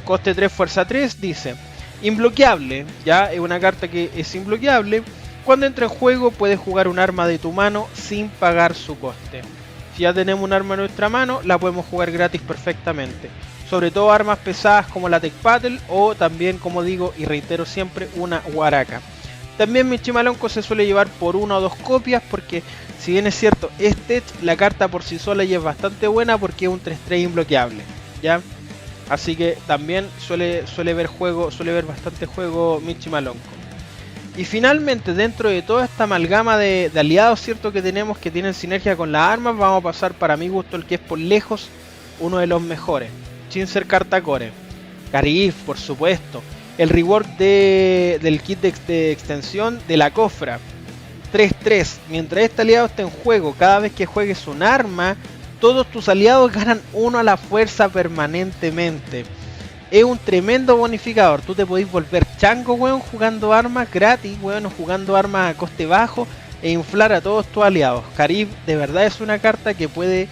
Speaker 1: Coste 3, fuerza 3, dice imbloqueable, ya es una carta que es imbloqueable. Cuando entra en juego puedes jugar un arma de tu mano sin pagar su coste. Si ya tenemos un arma en nuestra mano, la podemos jugar gratis perfectamente. Sobre todo armas pesadas como la Tecpatl o también, como digo y reitero siempre, una Waraka. También Michi Malonco se suele llevar por 1 o 2 copias porque, si bien es cierto, la carta por sí sola ya es bastante buena porque es un 3-3 imbloqueable, ¿ya? Así que también suele ver bastante juego Michi Malonco. Y finalmente, dentro de toda esta amalgama de aliados, ¿cierto?, que tenemos que tienen sinergia con las armas, vamos a pasar, para mi gusto, el que es por lejos uno de los mejores. Chinser Cartacore. Karif, por supuesto. El rework del kit de extensión de la cofra. 3-3. Mientras este aliado esté en juego, cada vez que juegues un arma, todos tus aliados ganan 1 a la fuerza permanentemente. Es un tremendo bonificador. Tú te podés volver chango, weón, jugando armas gratis, weón, o jugando armas a coste bajo e inflar a todos tus aliados. Karif de verdad es una carta que puede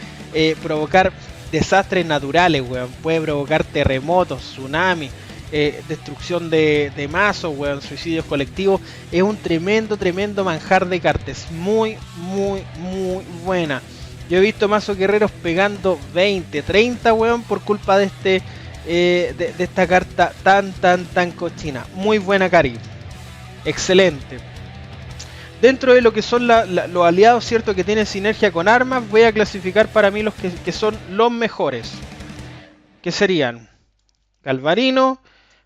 Speaker 1: provocar desastres naturales, weón. Puede provocar terremotos, tsunamis, destrucción de mazos, weón, suicidios colectivos. Es un tremendo manjar de cartas. Muy buena. Yo he visto mazos guerreros pegando 20, 30, weón, por culpa de de esta carta tan cochina. Muy buena Karif. Excelente. Dentro de lo que son los aliados, cierto, que tienen sinergia con armas, voy a clasificar para mí los que son los mejores. Que serían Galvarino,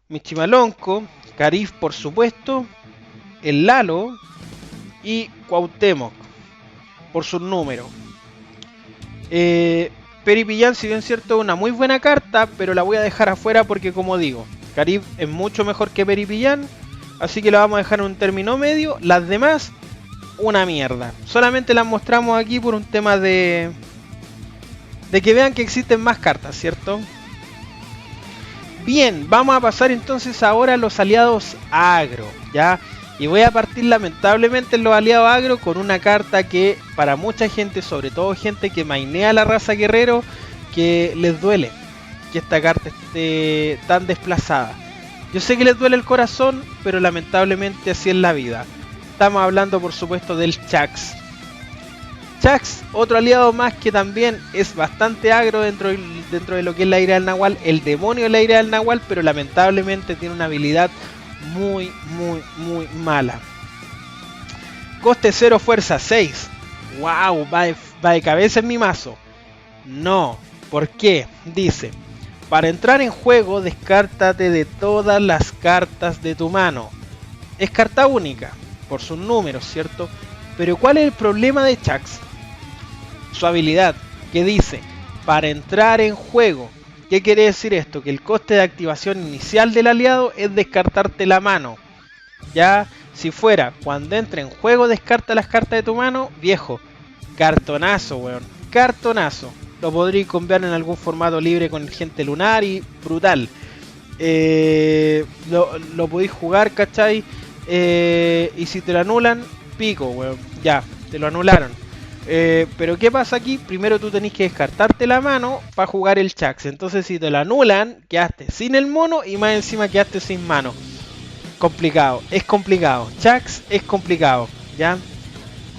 Speaker 1: Michi Malonco, Karif por supuesto, el Lalo y Cuauhtémoc por su número. Peripillán, si bien cierto, es una muy buena carta, pero la voy a dejar afuera porque, como digo, Karib es mucho mejor que Peripillán, así que la vamos a dejar en un término medio. Las demás, una mierda. Solamente las mostramos aquí por un tema de que vean que existen más cartas, ¿cierto? Bien, vamos a pasar entonces ahora a los aliados agro, ¿ya? Y voy a partir lamentablemente en los aliados agro con una carta que para mucha gente, sobre todo gente que mainea la raza guerrero, que les duele que esta carta esté tan desplazada. Yo sé que les duele el corazón, pero lamentablemente así es la vida. Estamos hablando por supuesto del Chax. Chax, otro aliado más que también es bastante agro dentro de lo que es la ira del Nahual, el demonio de la ira del Nahual, pero lamentablemente tiene una habilidad muy mala. Coste 0, fuerza 6. Wow, va de cabeza en mi mazo. No, ¿por qué? Dice, para entrar en juego descártate de todas las cartas de tu mano. Es carta única, por sus números, ¿cierto? Pero ¿cuál es el problema de Chax? Su habilidad, que dice, para entrar en juego. ¿Qué quiere decir esto? Que el coste de activación inicial del aliado es descartarte la mano. Ya, si fuera, cuando entre en juego descarta las cartas de tu mano, viejo, cartonazo, weón, cartonazo. Lo podréis cambiar en algún formato libre con el Gente Lunar y brutal. Lo podéis jugar, ¿cachai? Y si te lo anulan, pico, weón, ya, te lo anularon. Pero ¿qué pasa aquí? Primero tú tenés que descartarte la mano para jugar el Chax. Entonces si te lo anulan, quedaste sin el mono y más encima quedaste sin mano. Complicado, es complicado. Chax es complicado, ¿ya?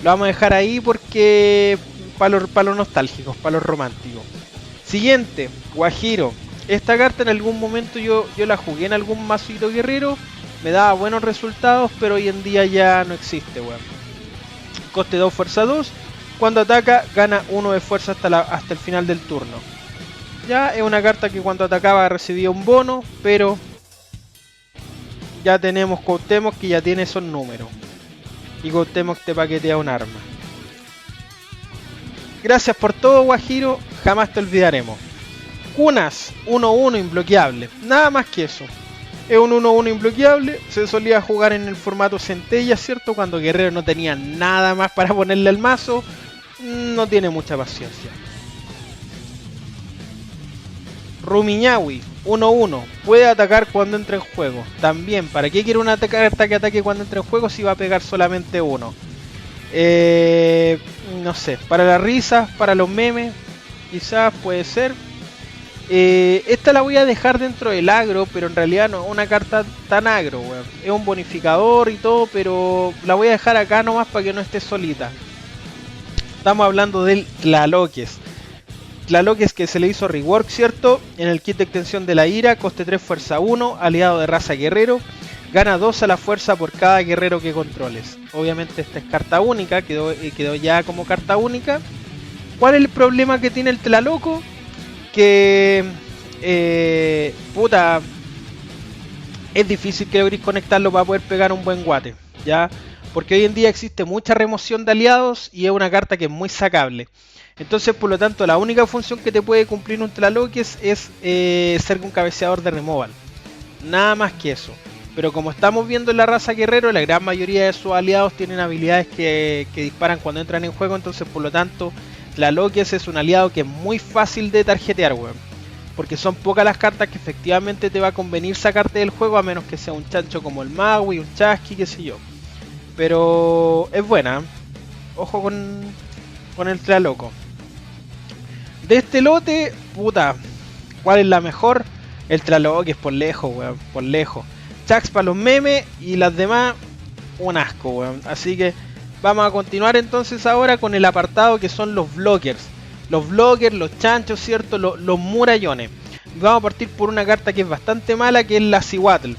Speaker 1: Lo vamos a dejar ahí porque para los nostálgicos, para los románticos. Siguiente, Guajiro. Esta carta en algún momento yo la jugué en algún mazito guerrero. Me daba buenos resultados, pero hoy en día ya no existe, weón. Coste 2, fuerza 2. Cuando ataca, gana 1 de fuerza hasta el final del turno. Ya es una carta que cuando atacaba recibía un bono, pero ya tenemos Cuauhtémoc que ya tiene esos números. Y Cuauhtémoc te paquetea un arma. Gracias por todo, Guajiro, jamás te olvidaremos. Kunas, 1-1 imbloqueable, nada más que eso. Es un 1-1 imbloqueable, se solía jugar en el formato centella, ¿cierto? Cuando Guerrero no tenía nada más para ponerle al mazo. No tiene mucha paciencia. Rumiñahui, 1-1. Puede atacar cuando entre en juego. También, ¿para qué quiere una carta que ataque cuando entre en juego si va a pegar solamente uno? No sé, para la risa, para los memes, quizás puede ser. Esta la voy a dejar dentro del agro, pero en realidad no es una carta tan agro, weón. Es un bonificador y todo, pero la voy a dejar acá nomás para que no esté solita. Estamos hablando del Tlaloques. Tlaloques que se le hizo rework, ¿cierto? En el kit de extensión de la ira, coste 3, fuerza 1, aliado de raza guerrero. Gana 2 a la fuerza por cada guerrero que controles. Obviamente esta es carta única, quedó ya como carta única. ¿Cuál es el problema que tiene el Tlaloco? Que puta, es difícil que logres conectarlo para poder pegar un buen guate, ¿ya? Porque hoy en día existe mucha remoción de aliados y es una carta que es muy sacable. Entonces, por lo tanto, la única función que te puede cumplir un Tlaloques es ser un cabeceador de removal. Nada más que eso. Pero como estamos viendo en la raza guerrero, la gran mayoría de sus aliados tienen habilidades que disparan cuando entran en juego. Entonces, por lo tanto, Tlaloques es un aliado que es muy fácil de tarjetear, weón. Porque son pocas las cartas que efectivamente te va a convenir sacarte del juego, a menos que sea un chancho como el Maui, un Chasqui, qué sé yo. Pero es buena. Ojo con el Tlaloco. De este lote, puta, ¿cuál es la mejor? El Tlaloques por lejos, weón, por lejos. Chax para los memes y las demás, un asco, weón. Así que vamos a continuar entonces ahora con el apartado que son los blockers. Los blockers, los chanchos, ¿cierto? Los murallones. Vamos a partir por una carta que es bastante mala, que es la Cihuatl.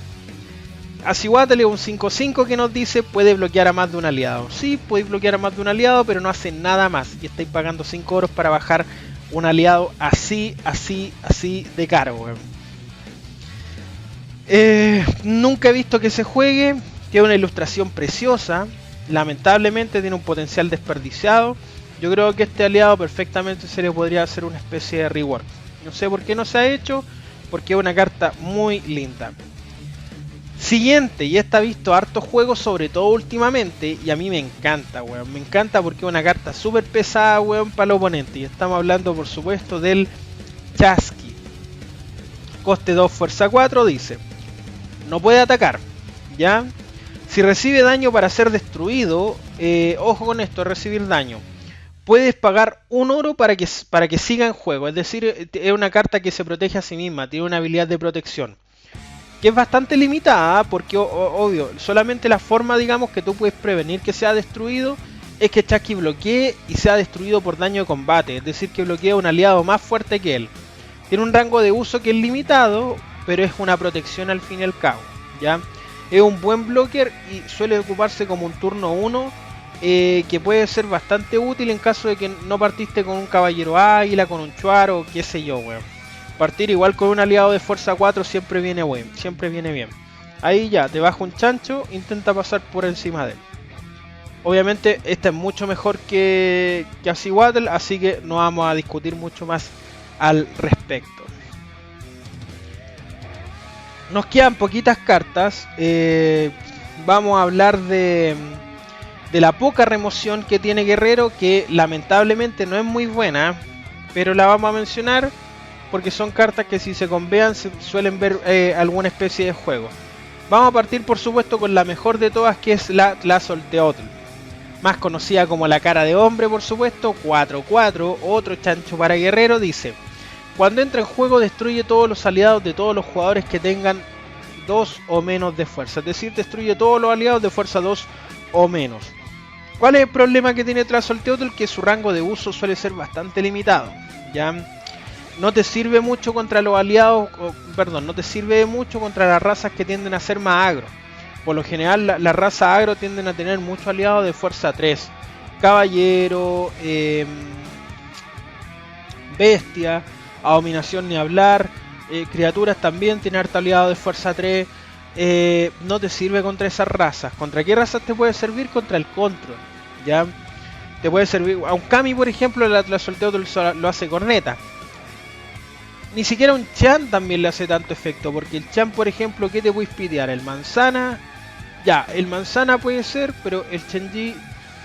Speaker 1: Cihuatl es un 5-5 que nos dice puede bloquear a más de un aliado. Sí, podéis bloquear a más de un aliado, pero no hace nada más. Y estáis pagando 5 oros para bajar un aliado así de caro, weón. Nunca he visto que se juegue. Tiene una ilustración preciosa. lamentablemente tiene un potencial desperdiciado. Yo creo que este aliado perfectamente se le podría hacer una especie de rework. No sé por qué no se ha hecho, porque es una carta muy linda. Siguiente, y esta ha visto hartos juegos, sobre todo últimamente, y a mí me encanta, weón. Me encanta porque es una carta súper pesada, weón, para el oponente. Y estamos hablando, por supuesto, del Chasqui. Coste 2, fuerza 4, dice. No puede atacar, ¿ya? Si recibe daño para ser destruido, ojo con esto, recibir daño. Puedes pagar un oro para que siga en juego. Es decir, es una carta que se protege a sí misma, tiene una habilidad de protección. Que es bastante limitada, porque obvio, solamente la forma, digamos, que tú puedes prevenir que sea destruido es que Chasqui bloquee y sea destruido por daño de combate. Es decir, que bloquea a un aliado más fuerte que él. Tiene un rango de uso que es limitado, pero es una protección al fin y al cabo, ¿ya? Es un buen blocker y suele ocuparse como un turno 1, que puede ser bastante útil en caso de que no partiste con un caballero águila, con un chuar o qué sé yo, weón. Partir igual con un aliado de fuerza 4 siempre viene bien, siempre viene bien. Ahí ya, te baja un chancho, intenta pasar por encima de él. Obviamente esta es mucho mejor que Aziwaddle, así que no vamos a discutir mucho más al respecto. Nos quedan poquitas cartas. Vamos a hablar de la poca remoción que tiene Guerrero, que lamentablemente no es muy buena, pero la vamos a mencionar porque son cartas que si se convean suelen ver alguna especie de juego. Vamos a partir por supuesto con la mejor de todas, que es la Tlazolteotl, más conocida como la cara de hombre, por supuesto. 4-4, otro chancho para Guerrero. Dice: cuando entra en juego destruye todos los aliados de todos los jugadores que tengan 2 o menos de fuerza. Es decir, destruye todos los aliados de fuerza 2 o menos. ¿Cuál es el problema que tiene Tlazolteotl? Que su rango de uso suele ser bastante limitado, ¿ya? No te sirve mucho contra los aliados, no te sirve mucho contra las razas que tienden a ser más agro. Por lo general las razas agro tienden a tener muchos aliados de fuerza 3. Caballero, bestia, abominación ni hablar, criaturas también tienen harto aliado de fuerza 3. No te sirve contra esas razas. ¿Contra qué razas te puede servir? Contra el control, ¿ya? Te puede servir a un Kami, por ejemplo, la Tlazolteotl lo hace corneta. Ni siquiera un Chan también le hace tanto efecto, porque el Chan, por ejemplo, ¿qué te puedes pitear? El manzana, ya, el manzana puede ser, pero el Chenji,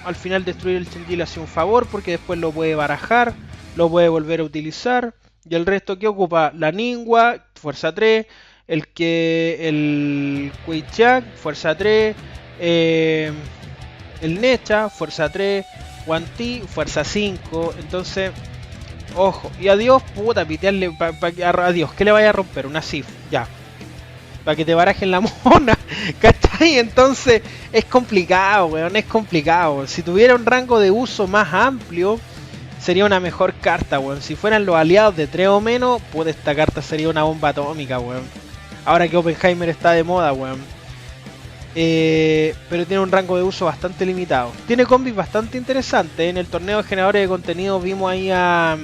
Speaker 1: al final destruir el Chenji le hace un favor, porque después lo puede barajar, lo puede volver a utilizar, y el resto que ocupa, la Ningua, fuerza 3, el Kuei-Chak, fuerza 3, el Necha, fuerza 3, Wan-Ti, fuerza 5, entonces... ojo, y adiós, puta, pitearle, adiós, ¿qué le vaya a romper? Una Sif, ya. Para que te barajen la mona, ¿cachai? Entonces, es complicado, weón, es complicado. Si tuviera un rango de uso más amplio, sería una mejor carta, weón. Si fueran los aliados de 3 o menos, puta, esta carta sería una bomba atómica, weón. Ahora que Oppenheimer está de moda, weón. Pero tiene un rango de uso bastante limitado. Tiene combis bastante interesantes. En el torneo de generadores de contenido vimos ahí a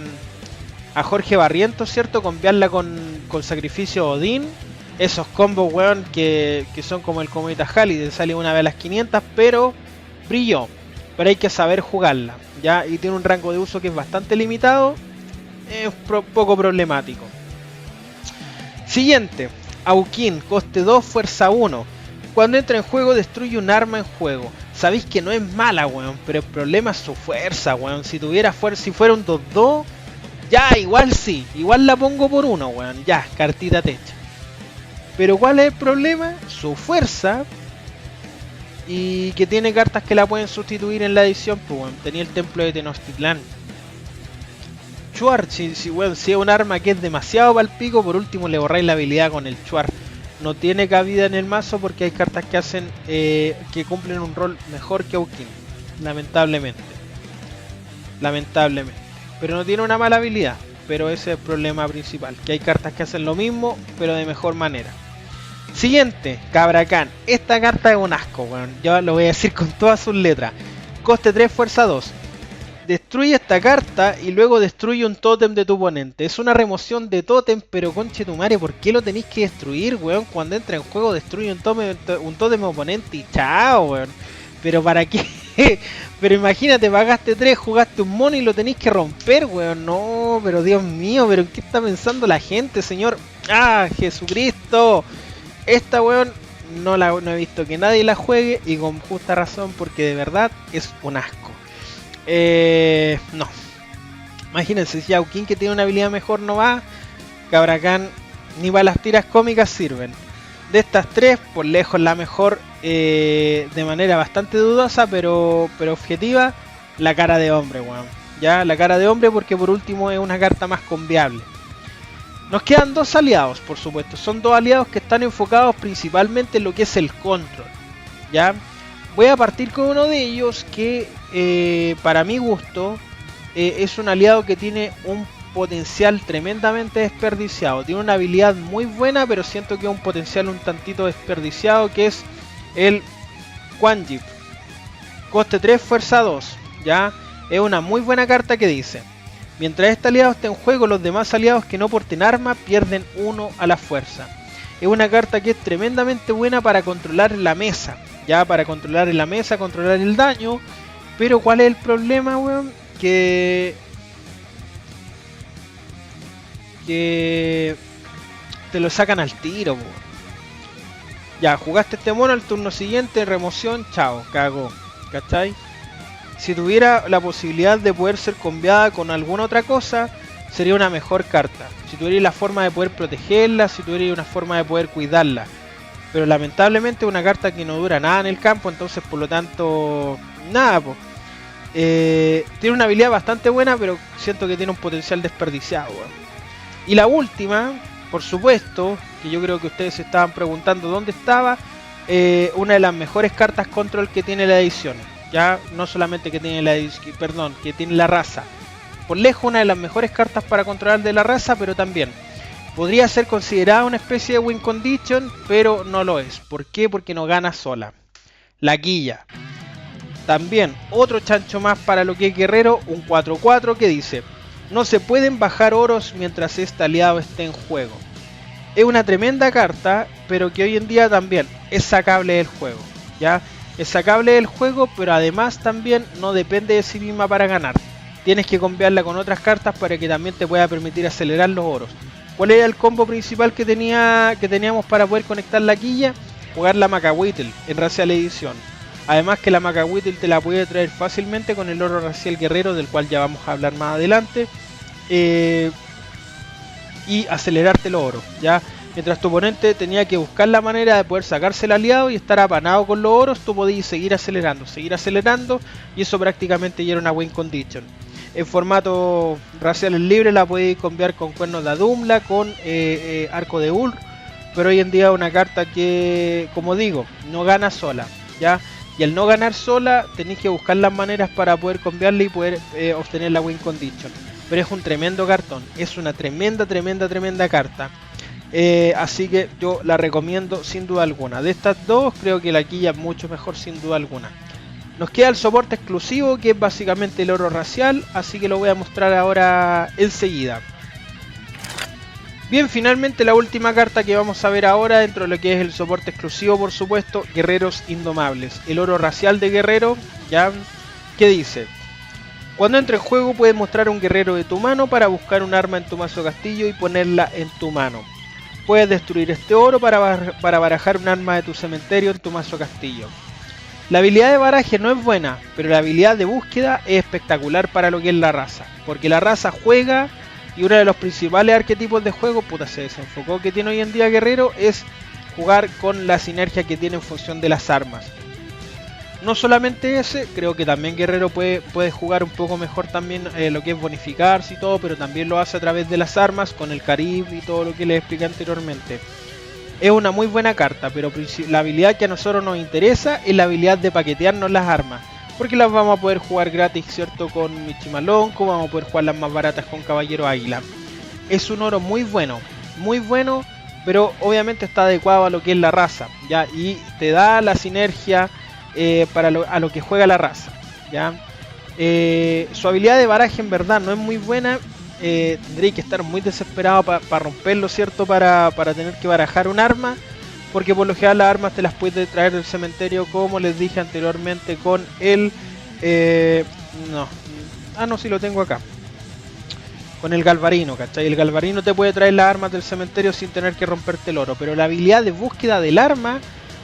Speaker 1: Jorge Barrientos, ¿cierto? Combiarla con Sacrificio Odín. Esos combos, weón, que son como el Cometa Halley. Te sale una vez a las 500, pero brilló. Pero hay que saber jugarla, ¿ya? Y tiene un rango de uso que es bastante limitado. Es poco problemático. Siguiente. Aukin, coste 2, fuerza 1. Cuando entra en juego destruye un arma en juego. Sabéis que no es mala, weón, pero el problema es su fuerza, weón. Si tuviera fuerza, si fuera un 2-2, ya, igual sí. Igual la pongo por 1, weón. Ya, cartita techa. Pero ¿cuál es el problema? Su fuerza. Y que tiene cartas que la pueden sustituir en la edición, pues, weón. Tenía el templo de Tenochtitlán. Chuar, si es un arma que es demasiado palpico, por último le borráis la habilidad con el Chuar. No tiene cabida en el mazo porque hay cartas que hacen que cumplen un rol mejor que Aukin, lamentablemente. Pero no tiene una mala habilidad, pero ese es el problema principal, que hay cartas que hacen lo mismo pero de mejor manera. Siguiente, Cabracán. Esta carta es un asco, bueno, yo lo voy a decir con todas sus letras. Coste 3, fuerza 2. Destruye esta carta y luego destruye un tótem de tu oponente. Es una remoción de tótem, pero conche tu madre, ¿por qué lo tenéis que destruir, weón? Cuando entra en juego destruye un tótem de oponente y chao, weón. Pero ¿para qué? Pero imagínate, pagaste 3, jugaste un mono y lo tenéis que romper, weón. No, pero Dios mío, pero ¿en qué está pensando la gente, señor? ¡Ah, Jesucristo! Esta, weón, no he visto que nadie la juegue y con justa razón porque de verdad es un asco. No. Imagínense, si Yaukin que tiene una habilidad mejor no va, Cabracán ni para las tiras cómicas sirven. De estas 3, por lejos la mejor, de manera bastante dudosa, pero objetiva, la cara de hombre, weón. Ya, la cara de hombre porque por último es una carta más conviable. Nos quedan 2 aliados, por supuesto. Son 2 aliados que están enfocados principalmente en lo que es el control. Ya, voy a partir con uno de ellos que, para mi gusto, es un aliado que tiene un potencial tremendamente desperdiciado. Tiene una habilidad muy buena, pero siento que es un potencial un tantito desperdiciado, que es el Quan Jip. Coste 3, fuerza 2. Ya, es una muy buena carta que dice: mientras este aliado esté en juego, los demás aliados que no porten arma pierden 1 a la fuerza. Es una carta que es tremendamente buena para controlar la mesa. Ya, para controlar en la mesa, controlar el daño. Pero ¿cuál es el problema, weón? Que te lo sacan al tiro, weón. Ya, jugaste este mono, al turno siguiente, remoción, chao, cagó. ¿Cachai? Si tuviera la posibilidad de poder ser combiada con alguna otra cosa, sería una mejor carta. Si tuviera la forma de poder protegerla, si tuviera una forma de poder cuidarla. Pero lamentablemente es una carta que no dura nada en el campo, entonces por lo tanto, nada, pues. Tiene una habilidad bastante buena, pero siento que tiene un potencial desperdiciado, weón. Y la última, por supuesto, que yo creo que ustedes se estaban preguntando dónde estaba, una de las mejores cartas control que tiene la edición. Ya, no solamente que tiene que tiene la raza. Por lejos una de las mejores cartas para controlar de la raza, pero también podría ser considerada una especie de win condition, pero no lo es. ¿Por qué? Porque no gana sola. La Quilla. También otro chancho más para lo que es guerrero, un 4-4 que dice: no se pueden bajar oros mientras este aliado esté en juego. Es una tremenda carta, pero que hoy en día también es sacable del juego. ¿Ya? Es sacable del juego, pero además también no depende de sí misma para ganar. Tienes que combiarla con otras cartas para que también te pueda permitir acelerar los oros. ¿Cuál era el combo principal que teníamos para poder conectar la quilla? Jugar la Macahuitl en Racial Edición. Además que la Macahuitl te la puede traer fácilmente con el oro racial guerrero, del cual ya vamos a hablar más adelante. Y acelerarte los oros, ¿ya? Mientras tu oponente tenía que buscar la manera de poder sacarse el aliado y estar apanado con los oros, tú podías seguir acelerando, y eso prácticamente ya era una win condition. En formato raciales libres la podéis cambiar con cuernos de Adumla, con arco de Ur, pero hoy en día es una carta que, como digo, no gana sola, ¿ya? Y al no ganar sola, tenéis que buscar las maneras para poder cambiarla y poder obtener la win condition. Pero es un tremendo cartón, es una tremenda carta. Así que yo la recomiendo sin duda alguna. De estas dos, creo que la quilla es mucho mejor sin duda alguna. Nos queda el soporte exclusivo, que es básicamente el oro racial, así que lo voy a mostrar ahora enseguida. Bien, finalmente la última carta que vamos a ver ahora dentro de lo que es el soporte exclusivo, por supuesto, Guerreros Indomables. El oro racial de guerrero, ¿ya? ¿Qué dice? Cuando entre en juego puedes mostrar un guerrero de tu mano para buscar un arma en tu mazo castillo y ponerla en tu mano. Puedes destruir este oro para barajar un arma de tu cementerio en tu mazo castillo. La habilidad de baraje no es buena, pero la habilidad de búsqueda es espectacular para lo que es la raza. Porque la raza juega, y uno de los principales arquetipos de juego, puta, se desenfocó, que tiene hoy en día Guerrero, es jugar con la sinergia que tiene en función de las armas. No solamente ese, creo que también Guerrero puede jugar un poco mejor también lo que es bonificarse y todo, pero también lo hace a través de las armas, con el Carib y todo lo que les expliqué anteriormente. Es una muy buena carta, pero la habilidad que a nosotros nos interesa es la habilidad de paquetearnos las armas, porque las vamos a poder jugar gratis, ¿cierto? Con Michimalonco, vamos a poder jugar las más baratas con Caballero Águila. Es un oro muy bueno, pero obviamente está adecuado a lo que es la raza, ¿ya? Y te da la sinergia a lo que juega la raza, ¿ya? Su habilidad de baraje en verdad no es muy buena. Tendréis que estar muy desesperado para romperlo, ¿cierto? Para tener que barajar un arma. porque por lo general las armas te las puedes traer del cementerio, como les dije anteriormente con el... no, sí lo tengo acá. Con el Galvarino, ¿cachai? El Galvarino te puede traer las armas del cementerio sin tener que romperte el oro, pero la habilidad de búsqueda del arma,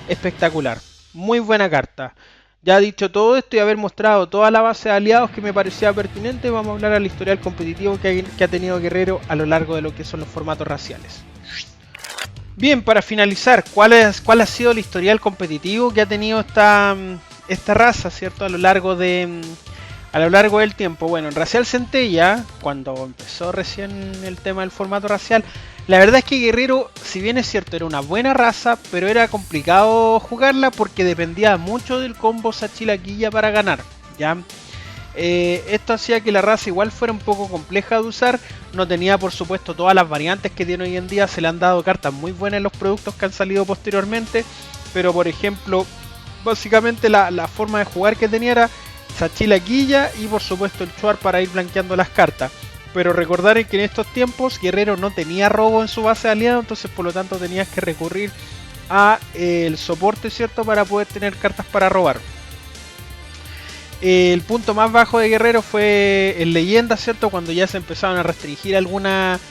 Speaker 1: espectacular. Muy buena carta. Ya dicho todo esto y haber mostrado toda la base de aliados que me parecía pertinente, vamos a hablar al historial competitivo que ha tenido Guerrero a lo largo de lo que son los formatos raciales. Bien, para finalizar, ¿cuál ha sido el historial competitivo que ha tenido esta raza, ¿cierto? A lo largo del tiempo. Bueno, en Racial Centella, cuando empezó recién el tema del formato racial, la verdad es que Guerrero, si bien es cierto, era una buena raza, pero era complicado jugarla porque dependía mucho del combo Sachilaquilla para ganar, ¿ya? Esto hacía que la raza igual fuera un poco compleja de usar, no tenía por supuesto todas las variantes que tiene hoy en día, se le han dado cartas muy buenas en los productos que han salido posteriormente, pero por ejemplo, básicamente la forma de jugar que tenía era Sachilaquilla y por supuesto el Chuar para ir blanqueando las cartas. Pero recordar que en estos tiempos Guerrero no tenía robo en su base de aliados, entonces por lo tanto tenías que recurrir a el soporte, ¿cierto? Para poder tener cartas para robar. El punto más bajo de Guerrero fue en Leyenda, ¿cierto? Cuando ya se empezaron a restringir algunas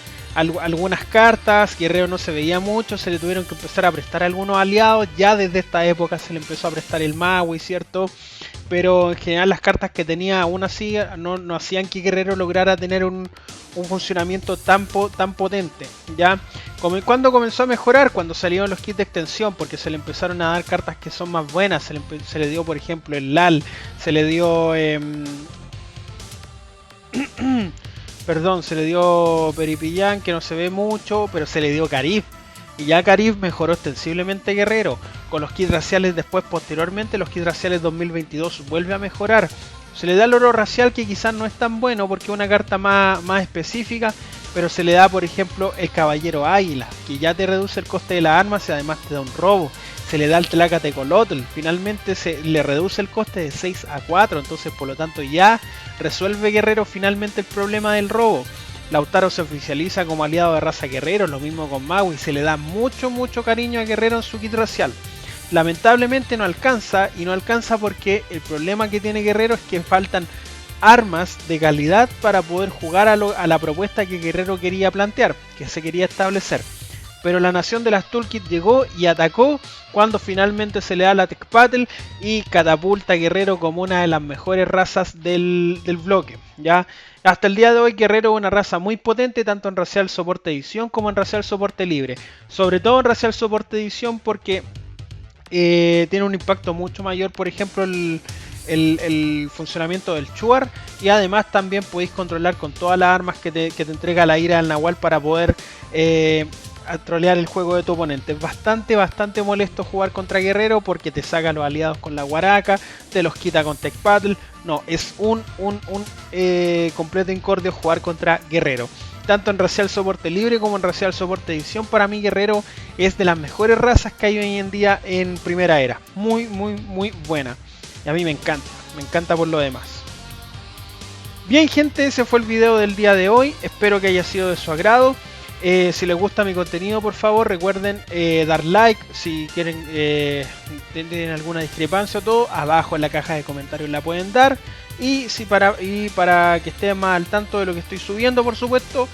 Speaker 1: cartas, Guerrero no se veía mucho, se le tuvieron que empezar a prestar a algunos aliados, ya desde esta época se le empezó a prestar el Maui, ¿cierto? Pero en general las cartas que tenía aún así no hacían que Guerrero lograra tener un funcionamiento tan potente, ¿ya? Cuando comenzó a mejorar, cuando salieron los kits de extensión, porque se le empezaron a dar cartas que son más buenas, se le dio por ejemplo el LAL, se le dio... perdón, se le dio Peripillán, que no se ve mucho, pero se le dio Carif. Y ya Carif mejoró extensiblemente Guerrero. Con los kits raciales después, posteriormente, los kits raciales 2022 vuelve a mejorar. Se le da el oro racial, que quizás no es tan bueno porque es una carta más específica, pero se le da por ejemplo el Caballero Águila, que ya te reduce el coste de las armas y además te da un robo. Se le da el Tlacatecolotl, finalmente se le reduce el coste de 6 a 4, entonces por lo tanto ya resuelve Guerrero finalmente el problema del robo. Lautaro se oficializa como aliado de raza Guerrero, lo mismo con Maui, se le da mucho cariño a Guerrero en su kit racial. Lamentablemente no alcanza, y no alcanza porque el problema que tiene Guerrero es que faltan armas de calidad para poder jugar a la propuesta que Guerrero quería plantear, que se quería establecer. Pero la nación de las Toolkit llegó y atacó cuando finalmente se le da la Tecpatl y catapulta a Guerrero como una de las mejores razas del bloque, ¿ya? Hasta el día de hoy Guerrero es una raza muy potente tanto en Racial Soporte Edición como en Racial Soporte Libre. Sobre todo en Racial Soporte Edición porque tiene un impacto mucho mayor, por ejemplo el funcionamiento del Chuar, y además también podéis controlar con todas las armas que te entrega la ira del Nahual para poder a trolear el juego de tu oponente. Es bastante molesto jugar contra Guerrero porque te saca los aliados con la Guaraca, te los quita con Tecpatl. No, es un completo incordio jugar contra Guerrero. Tanto en Racial Soporte Libre como en Racial Soporte Edición, para mí Guerrero es de las mejores razas que hay hoy en día en Primera Era. Muy buena. Y a mí me encanta por lo demás. Bien gente, ese fue el video del día de hoy. Espero que haya sido de su agrado. Si les gusta mi contenido, por favor recuerden dar like. Si quieren tienen alguna discrepancia o todo, abajo en la caja de comentarios la pueden dar. Y para que estén más al tanto de lo que estoy subiendo, por supuesto,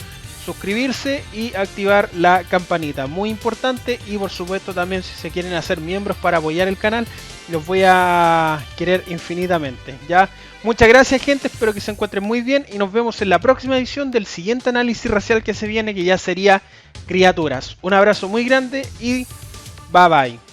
Speaker 1: suscribirse y activar la campanita, muy importante. Y por supuesto también, si se quieren hacer miembros para apoyar el canal, los voy a querer infinitamente, ¿ya? Muchas gracias gente, espero que se encuentren muy bien y nos vemos en la próxima edición del siguiente análisis racial que se viene, que ya sería Criaturas. Un abrazo muy grande y bye bye.